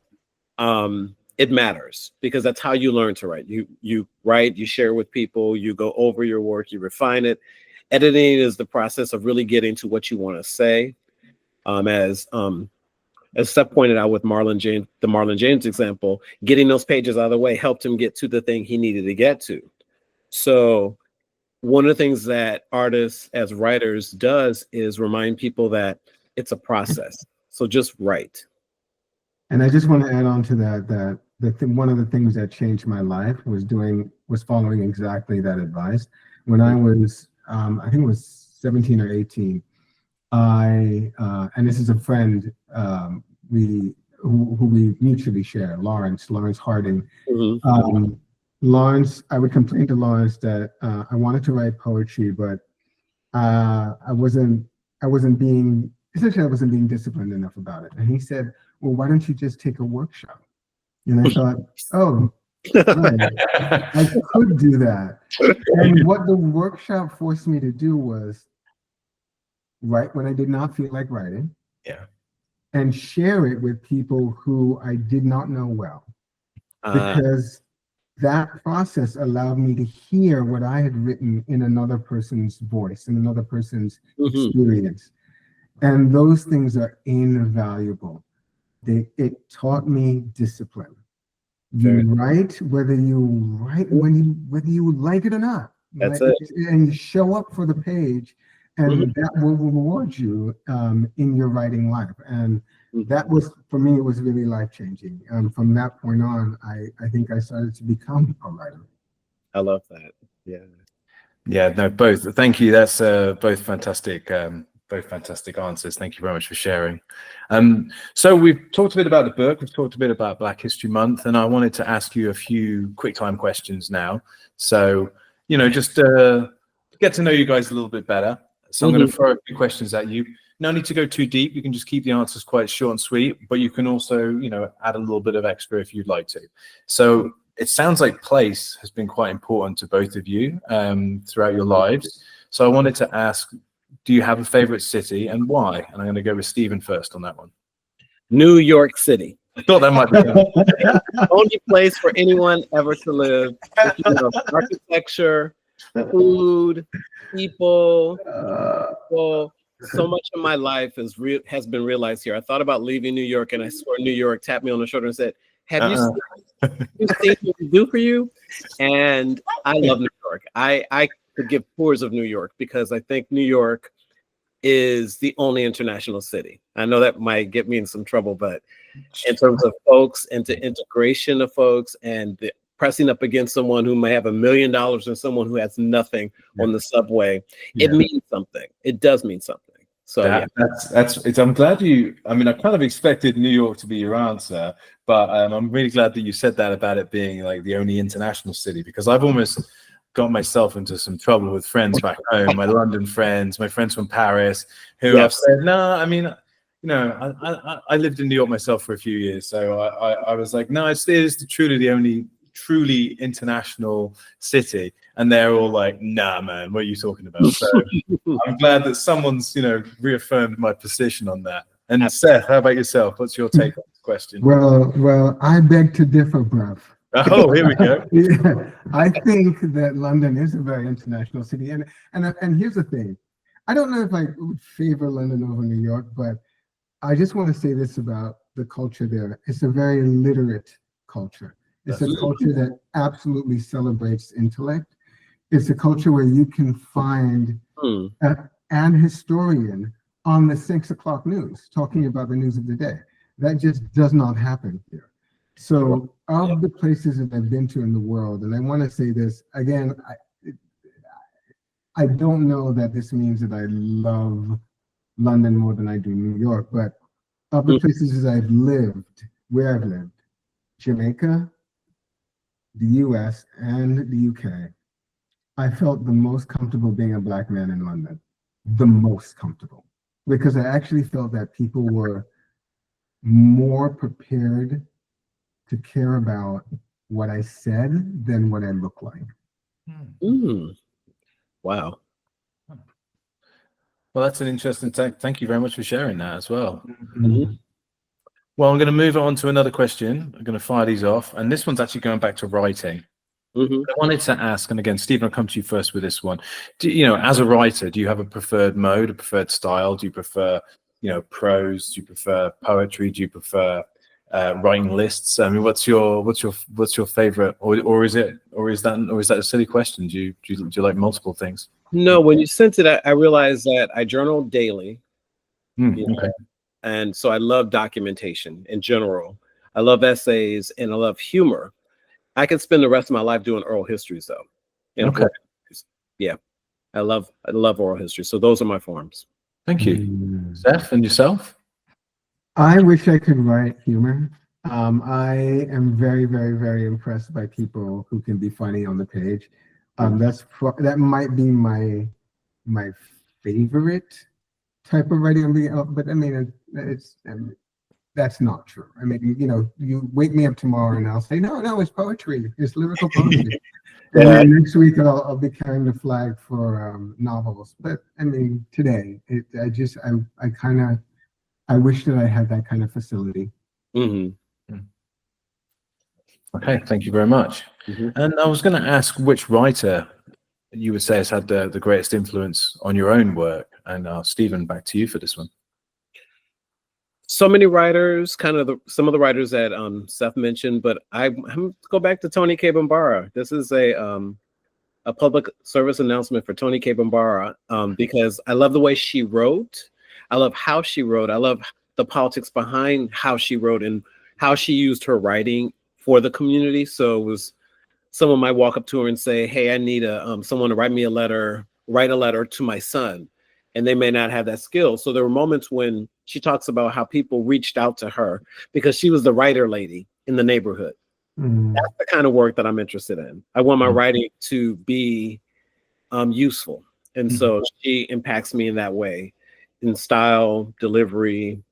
it matters, because that's how you learn to write. You write, you share with people, you go over your work, you refine it. Editing is the process of really getting to what you want to say. As Seph pointed out with the Marlon James example, getting those pages out of the way helped him get to the thing he needed to get to. So one of the things that artists as writers does is remind people that it's a process. So just write. And I just want to add on to that, one of the things that changed my life was following exactly that advice. When I was, I think it was 17 or 18, and this is a friend who we mutually share, Lawrence Harding. Mm-hmm. Lawrence, I would complain to Lawrence that I wanted to write poetry, but I wasn't being disciplined enough about it. And he said, well, why don't you just take a workshop? And I thought, oh, right, I could do that. And what the workshop forced me to do was write when I did not feel like writing. Yeah. And share it with people who I did not know well. Because that process allowed me to hear what I had written in another person's voice, in another person's experience. And those things are invaluable. It taught me discipline. You write whether you like it or not. That's right? it. And you show up for the page, and that will reward you in your writing life. And that was, for me, it was really life-changing. From that point on, I think I started to become a writer. I love that. Yeah. Yeah, no, both. Thank you. That's both fantastic answers. Thank you very much for sharing. So we've talked a bit about the book, we've talked a bit about Black History Month, and I wanted to ask you a few Quicktime questions now. So, you know, just get to know you guys a little bit better. So I'm going to throw a few questions at you. No need to go too deep. You can just keep the answers quite short and sweet, but you can also, you know, add a little bit of extra if you'd like to. So it sounds like place has been quite important to both of you throughout your lives. So I wanted to ask, do you have a favorite city and why? And I'm going to go with Steven first on that one. New York City. I thought that might be the only place for anyone ever to live. You know, architecture, food, people. So much of my life has been realized here. I thought about leaving New York, and I swore New York tapped me on the shoulder and said, have you seen what we do for you? And I love New York. I could give tours of New York because I think New York is the only international city. I know that might get me in some trouble, but in terms of folks and the integration of folks and the pressing up against someone who may have $1 million and someone who has nothing on the subway, it means something. It does mean something. So I'm glad I mean, I kind of expected New York to be your answer, but I'm really glad that you said that about it being like the only international city, because I've almost got myself into some trouble with friends back home, my London friends, my friends from Paris, who have said, no, I mean, you know, I lived in New York myself for a few years, so I was like, no, it is truly the only truly international city, and they're all like, nah, man, what are you talking about? So I'm glad that someone's, you know, reaffirmed my position on that. And Seph, how about yourself? What's your take on this question? Well, I beg to differ, bruv. Oh, here we go. Yeah, I think that London is a very international city, and here's the thing, I don't know if I would favor London over New York, but I just want to say this about the culture there. It's a very literate culture. It's a culture that absolutely celebrates intellect. It's a culture where you can find an historian on the 6 o'clock news, talking about the news of the day. That just does not happen here. So of the places that I've been to in the world, and I want to say this again, I don't know that this means that I love London more than I do New York, but of the places I've lived, where I've lived, Jamaica, the US, and the UK, I felt the most comfortable being a Black man in London, the most comfortable, because I actually felt that people were more prepared to care about what I said than what I look like. Wow. Well, that's an interesting thank you very much for sharing that as well. Mhm. Well, I'm going to move on to another question. I'm going to fire these off. And this one's actually going back to writing. Mhm. I wanted to ask, and again, Stephen, I'll come to you first with this one. As a writer, do you have a preferred mode, a preferred style? Do you prefer, prose? Do you prefer poetry? Do you prefer writing lists? I mean, what's your favorite, or is that a silly question? Do you like multiple things? No, when you sent it, I realized that I journal daily. Okay. And so I love documentation in general. I love essays and I love humor. I could spend the rest of my life doing oral histories though. Okay. Yeah. I love oral history. So those are my forms. Thank you. Seph, and yourself? I wish I could write humor. I am very, very, very impressed by people who can be funny on the page. That might be my favorite type of writing, but I mean, that's not true. I mean, you wake me up tomorrow and I'll say, no, it's poetry. It's lyrical poetry. And then next week I'll be carrying the flag for novels. But I mean, today, I wish that I had that kind of facility. Mm-hmm. Okay, thank you very much. Mm-hmm. And I was going to ask which writer you would say has had the greatest influence on your own work. And Steven, back to you for this one. So many writers, some of the writers that Seph mentioned, but I'm go back to Toni Cade Bambara. This is a public service announcement for Toni Cade Bambara because I love the way she wrote. I love how she wrote. I love the politics behind how she wrote and how she used her writing for the community. So it was someone might walk up to her and say, hey, I need someone to write a letter to my son. And they may not have that skill. So there were moments when she talks about how people reached out to her because she was the writer lady in the neighborhood. That's the kind of work that I'm interested in. I want my writing to be useful. And so she impacts me in that way, in style, delivery,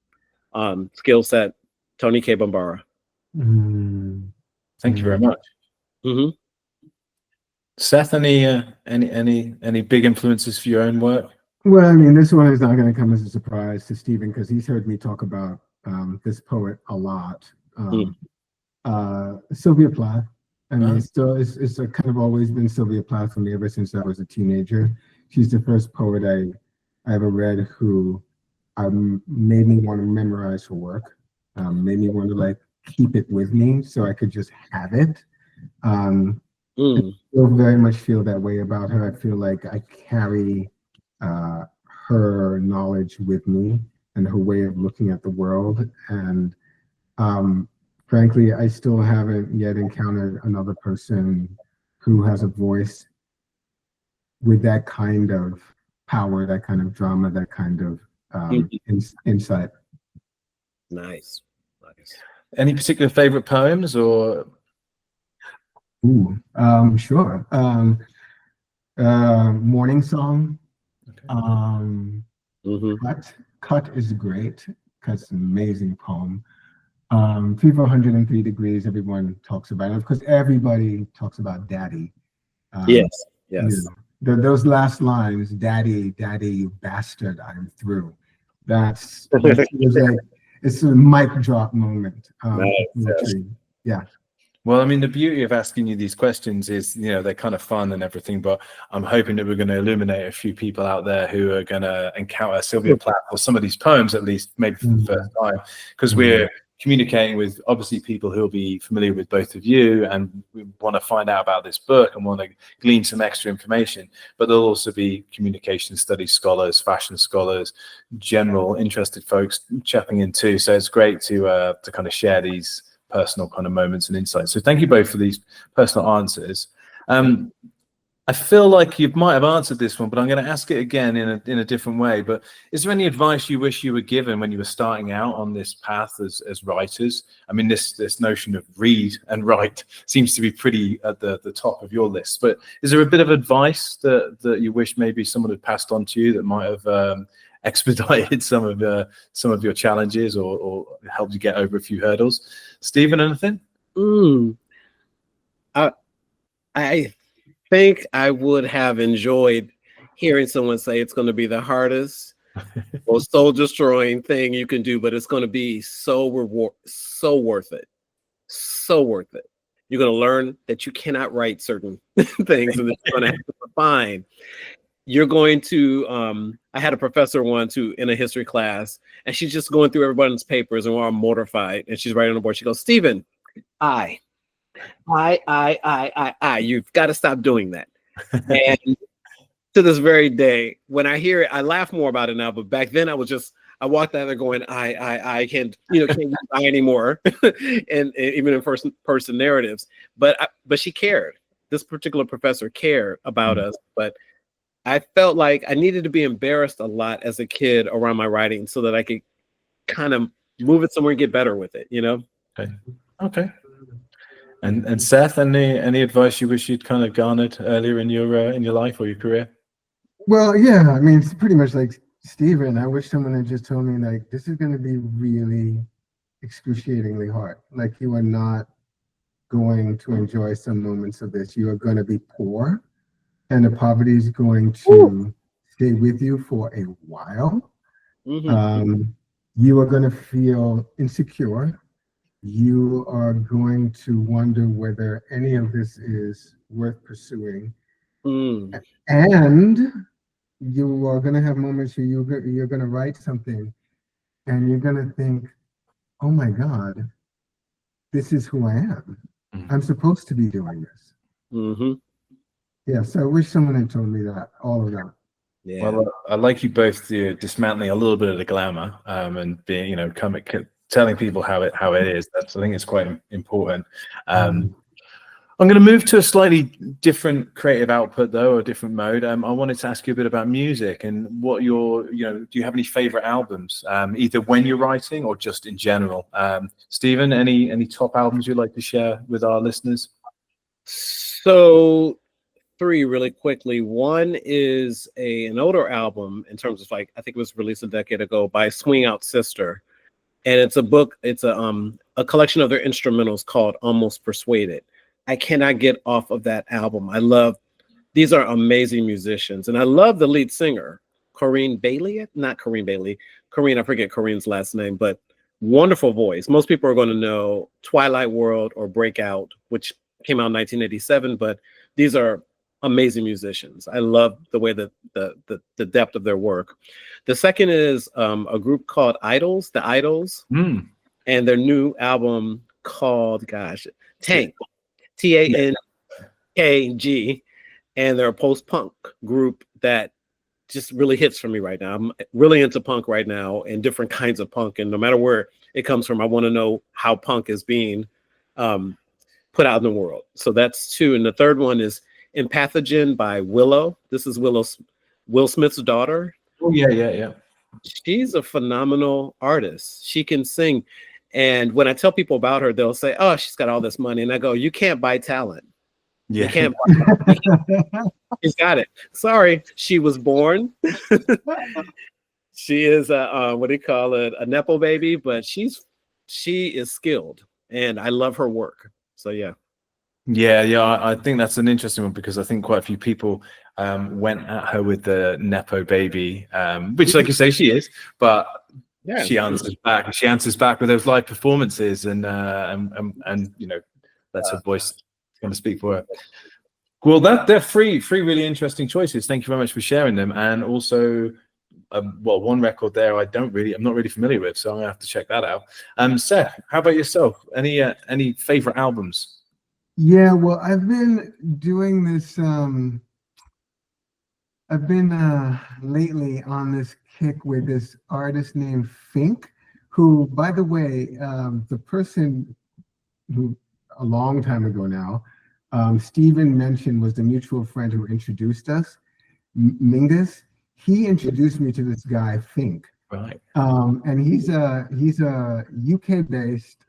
skill set. Toni Cade Bambara. Thank you very much. Mm-hmm. Seph, any big influences for your own work? Well, I mean, this one is not going to come as a surprise to Steven because he's heard me talk about this poet a lot. Sylvia Plath. I mean, it's kind of always been Sylvia Plath for me ever since I was a teenager. She's the first poet I ever read who made me want to memorize her work, made me want to keep it with me so I could just have it. I still very much feel that way about her. I feel like I carry her knowledge with me and her way of looking at the world. And frankly, I still haven't yet encountered another person who has a voice with that kind of power, that kind of drama, that kind of insight. Nice. Any particular favorite poems or? Sure. Morning Song. Okay. Cut is great. Cut's an amazing poem. Fever 103 Degrees, everyone talks about it because everybody talks about Daddy. Yes. Those last lines, Daddy, you bastard, I'm through. It's a mic drop moment. Yeah. Well, I mean, the beauty of asking you these questions is, they're kind of fun and everything, but I'm hoping that we're going to illuminate a few people out there who are going to encounter Sylvia Plath or some of these poems, at least maybe for the first time, because we're communicating with obviously people who will be familiar with both of you and want to find out about this book and want to glean some extra information. But there'll also be communication studies scholars, fashion scholars, general interested folks checking in too. So it's great to kind of share these personal kind of moments and insights. So thank you both for these personal answers. I feel like you might have answered this one, but I'm going to ask it again in a different way. But is there any advice you wish you were given when you were starting out on this path as writers? I mean, this notion of read and write seems to be pretty at the top of your list. But is there a bit of advice that you wish maybe someone had passed on to you that might have expedited some of your challenges or helped you get over a few hurdles? Steven, anything? I think I would have enjoyed hearing someone say it's going to be the hardest or soul destroying thing you can do, but it's going to be so worth it. So worth it. You're going to learn that you cannot write certain things and that you're going to have to refine. You're going to, I had a professor once who in a history class, and she's just going through everybody's papers and we're all mortified. And she's writing on the board. She goes, Steven, you've got to stop doing that. And to this very day, when I hear it, I laugh more about it now. But back then, I walked out there going, I can't use I anymore, and even in first person narratives. But she cared. This particular professor cared about us. But I felt like I needed to be embarrassed a lot as a kid around my writing so that I could kind of move it somewhere and get better with it. Okay. And Seph, any advice you wish you'd kind of garnered earlier in your life or your career? Well, yeah, I mean, it's pretty much like Steven. I wish someone had just told me, like, this is going to be really excruciatingly hard. Like, you are not going to enjoy some moments of this. You are going to be poor, and the poverty is going to stay with you for a while. You are going to feel insecure. You are going to wonder whether any of this is worth pursuing. And you are going to have moments where you're going to write something and you're going to think, oh my God, this is who I am. I'm supposed to be doing this. Yeah, so I wish someone had told me that, all of that. Yeah. Well, I like you both dismantling a little bit of the glamour and being, telling people how it is. I think it's quite important. I'm going to move to a slightly different creative output though, or a different mode. I wanted to ask you a bit about music and what do you have any favorite albums, either when you're writing or just in general? Steven, any top albums you'd like to share with our listeners? So 3 really quickly. One is an older album in terms of I think it was released a decade ago by Swing Out Sister. And it's a book, it's a collection of their instrumentals called Almost Persuaded. I cannot get off of that album. These are amazing musicians. And I love the lead singer, Corinne Bailey, I forget Corinne's last name, but wonderful voice. Most people are going to know Twilight World or Breakout, which came out in 1987, but these are amazing musicians. I love the way that the depth of their work. The second is a group called Idols, the Idols, and their new album called, Tank, TANKG, and they're a post-punk group that just really hits for me right now. I'm really into punk right now and different kinds of punk, and no matter where it comes from, I want to know how punk is being put out in the world. So that's 2. And the third one is Empathogen by Willow. This is Will Smith's daughter. Oh, yeah. She's a phenomenal artist. She can sing. And when I tell people about her, they'll say, oh, she's got all this money. And I go, you can't buy talent. Yeah. You can't buy talent. She's got it. Sorry, she was born. She is a Nepo baby, but she is skilled. And I love her work. So, yeah. Yeah, I think that's an interesting one because I think quite a few people went at her with the Nepo baby, which, like you say, she is, but she answers back. She answers back with those live performances, and that's her voice going to speak for her. Well, they're three really interesting choices. Thank you very much for sharing them, and also well, one record there I'm not really familiar with, so I'm gonna have to check that out. Seph, how about yourself? Any favorite albums? Yeah, well, I've been doing this. I've been lately on this kick with this artist named Fink, who, by the way, the person who a long time ago now, Steven mentioned was the mutual friend who introduced us, Mingus. He introduced me to this guy, Fink. Right. And he's a UK-based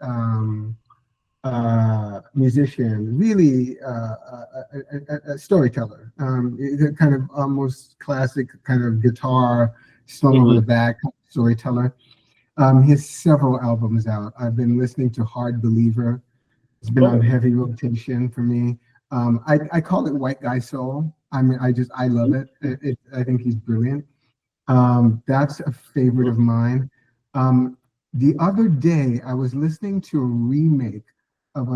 musician, really a storyteller. He's a kind of almost classic kind of guitar slung over the back storyteller. He has several albums out. I've been listening to Hard Believer. It's been on heavy rotation for me. I call it white guy soul. I mean, I love it. I think he's brilliant. That's a favorite of mine. The other day, I was listening to a remake of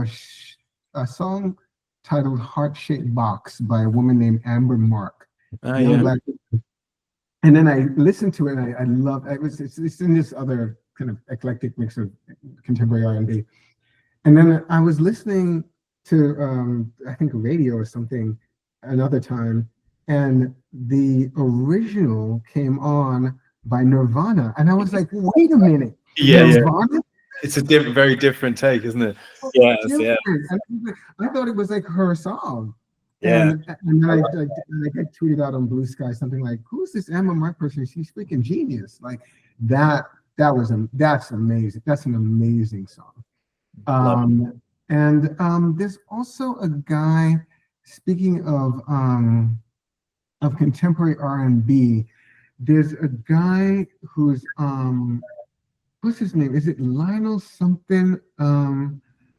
a song titled Heart-Shaped Box by a woman named Amber Mark. Black. And then I listened to it, and I love it. It's in this other kind of eclectic mix of contemporary R&B. And then I was listening to, I think, radio or something another time, and the original came on by Nirvana. And I was like, wait a minute. Nirvana? Yeah. It's a very different take, isn't it? Yes, yeah. I thought it was like her song. Yeah. And then I tweeted out on Blue Sky something like, "Who's this Emma Mark person? She's freaking genius!" Like that's amazing. That's an amazing song. And there's also a guy. Speaking of contemporary R&B, there's a guy who's what's his name? Is it Lionel something? Now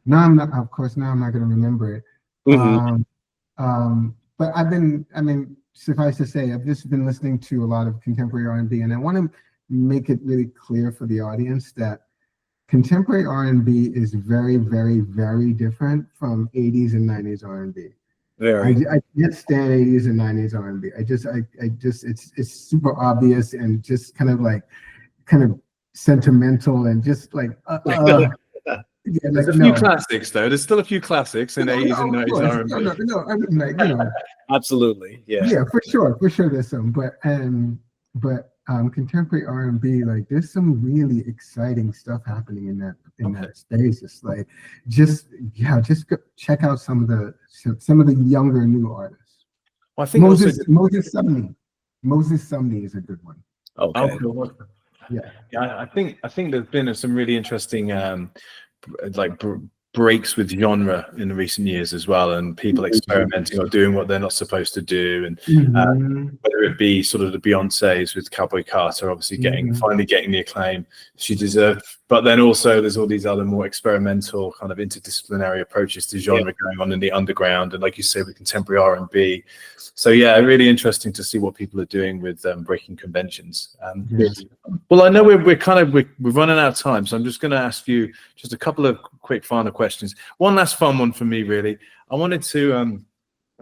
I'm not going to remember it. But suffice to say, I've just been listening to a lot of contemporary R&B, and I want to make it really clear for the audience that contemporary R&B is very, very, very different from 80s and 90s R&B. I can't stand 80s and 90s R&B. It's super obvious and just kind of sentimental and just like yeah, there's a few classics though. There's still a few classics in 80s and 90s R&B. No, I mean, absolutely, yeah. Yeah, for sure there's some, but contemporary R&B, like there's some really exciting stuff happening in that space. It's like just go check out some of the younger new artists. Well, I think Moses Sumney is a good one. Okay. Yeah, I think there's been some really interesting breaks with genre in the recent years as well, and people experimenting or doing what they're not supposed to do, and whether it be sort of the Beyoncé's with Cowboy Carter, obviously finally getting the acclaim she deserved, but then also there's all these other more experimental kind of interdisciplinary approaches to genre going on in the underground, and like you say, with contemporary R&B. So yeah, really interesting to see what people are doing with breaking conventions. Well, I know we're running out of time, so I'm just going to ask you just a couple of quick final questions. One last fun one for me, really. I wanted to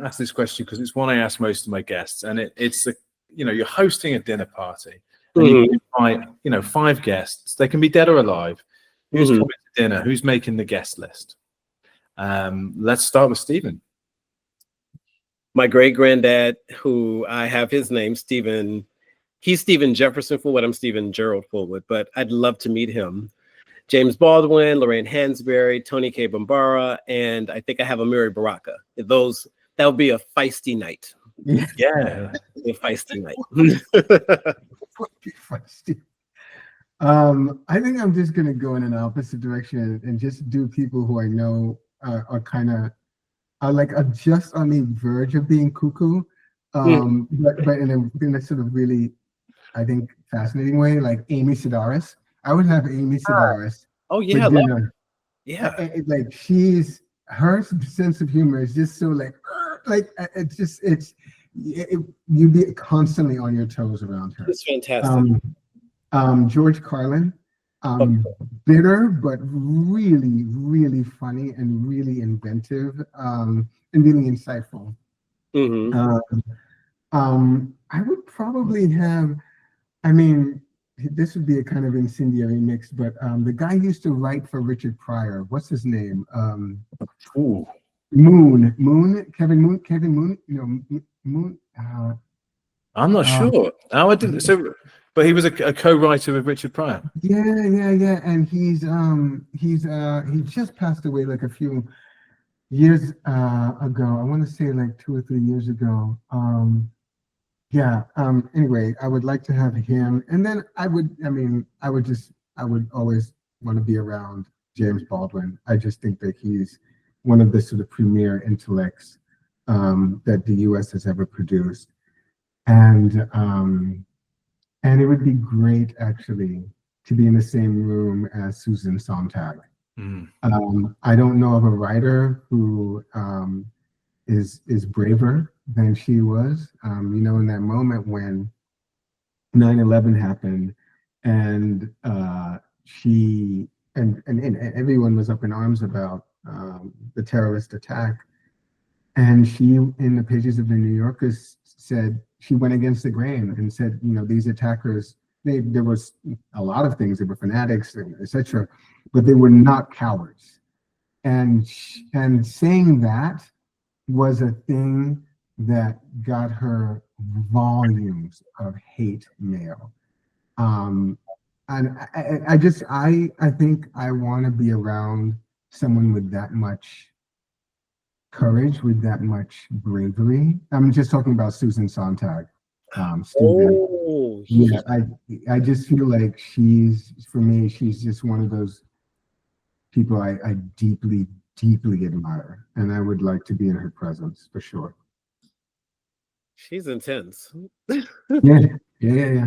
ask this question because it's one I ask most of my guests, and it's you're hosting a dinner party, and you invite 5 guests. They can be dead or alive. Who's coming to dinner? Who's making the guest list? Let's start with Steven. My great granddad, who I have his name, Steven. He's Stephen Jefferson Fullwood. I'm Stephen Gerald Fullwood, but I'd love to meet him. James Baldwin, Lorraine Hansberry, Tony K. Bambara, and I think I have Amiri Baraka. That would be a feisty night. Yeah, a feisty night. I think I'm just gonna go in an opposite direction and just do people who I know are kind of just on the verge of being cuckoo, but in a sort of really, I think, fascinating way, like Amy Sedaris. I would have Amy Sedaris. Oh yeah, like her sense of humor is just so you'd be constantly on your toes around her. It's fantastic. George Carlin, bitter but really, really funny and really inventive, and really insightful. I would probably have I mean, this would be a kind of incendiary mix, but the guy used to write for Richard Pryor. What's his name? Ooh. Kevin Moon, Moon. I'm not sure. Oh, I didn't. So, but he was a co-writer with Richard Pryor. Yeah, and he just passed away like a few years ago. I want to say like 2 or 3 years ago. Anyway, I would like to have him, and then I would always want to be around James Baldwin. I just think that he's one of the sort of premier intellects that the U.S. has ever produced, and it would be great actually to be in the same room as Susan Sontag. I don't know of a writer who is braver than she was. In that moment when 9/11 happened, and she and everyone was up in arms about the terrorist attack, and she, in the pages of the New Yorker, said she went against the grain and said, these attackers, there was a lot of things, they were fanatics, etc., but they were not cowards. And saying that was a thing that got her volumes of hate mail. And I think I want to be around someone with that much courage, with that much bravery. I'm just talking about Susan Sontag. Yeah, I just feel like she's just one of those people I deeply, deeply admire, and I would like to be in her presence for sure. She's intense. Yeah.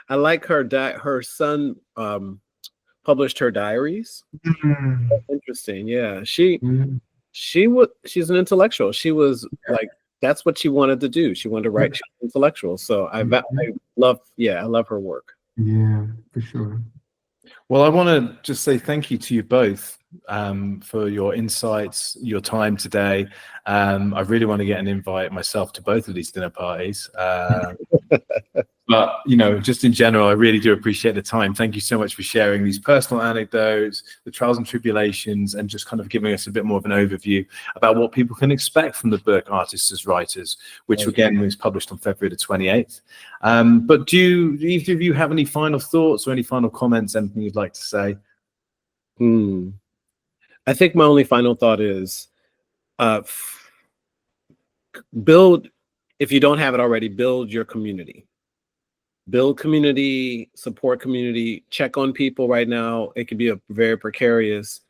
I like her son published her diaries. That's interesting. Yeah. She's an intellectual. She was like, that's what she wanted to do. She wanted to write. She was intellectual. So I love her work. Yeah, for sure. Well, I want to just say thank you to you both for your insights, your time today. I really want to get an invite myself to both of these dinner parties. But, just in general, I really do appreciate the time. Thank you so much for sharing these personal anecdotes, the trials and tribulations, and just kind of giving us a bit more of an overview about what people can expect from the book Artists as Writers, which again was published on February the 28th. But do either of you have any final thoughts or any final comments, anything you'd like to say? I think my only final thought is build, if you don't have it already, build your community. Build community, support community, check on people right now. It could be a very precarious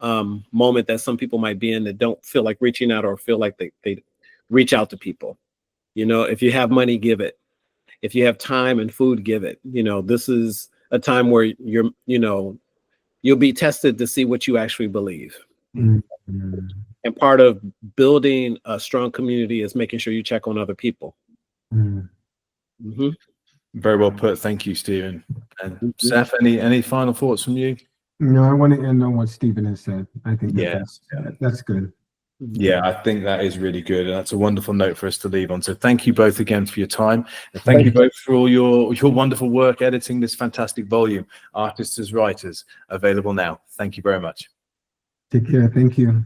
moment that some people might be in that don't feel like reaching out or feel like they reach out to people. If you have money, give it. If you have time and food, give it. This is a time where you'll be tested to see what you actually believe. Mm-hmm. And part of building a strong community is making sure you check on other people. Mm-hmm. Very well put. Thank you, Steven. And Seph, any final thoughts from you? No, I want to end on what Steven has said. I think that's good. Yeah, I think that is really good, and that's a wonderful note for us to leave on. So thank you both again for your time, and thank you both for all your wonderful work editing this fantastic volume, Artists as Writers, available now. Thank you very much. Take care. Thank you.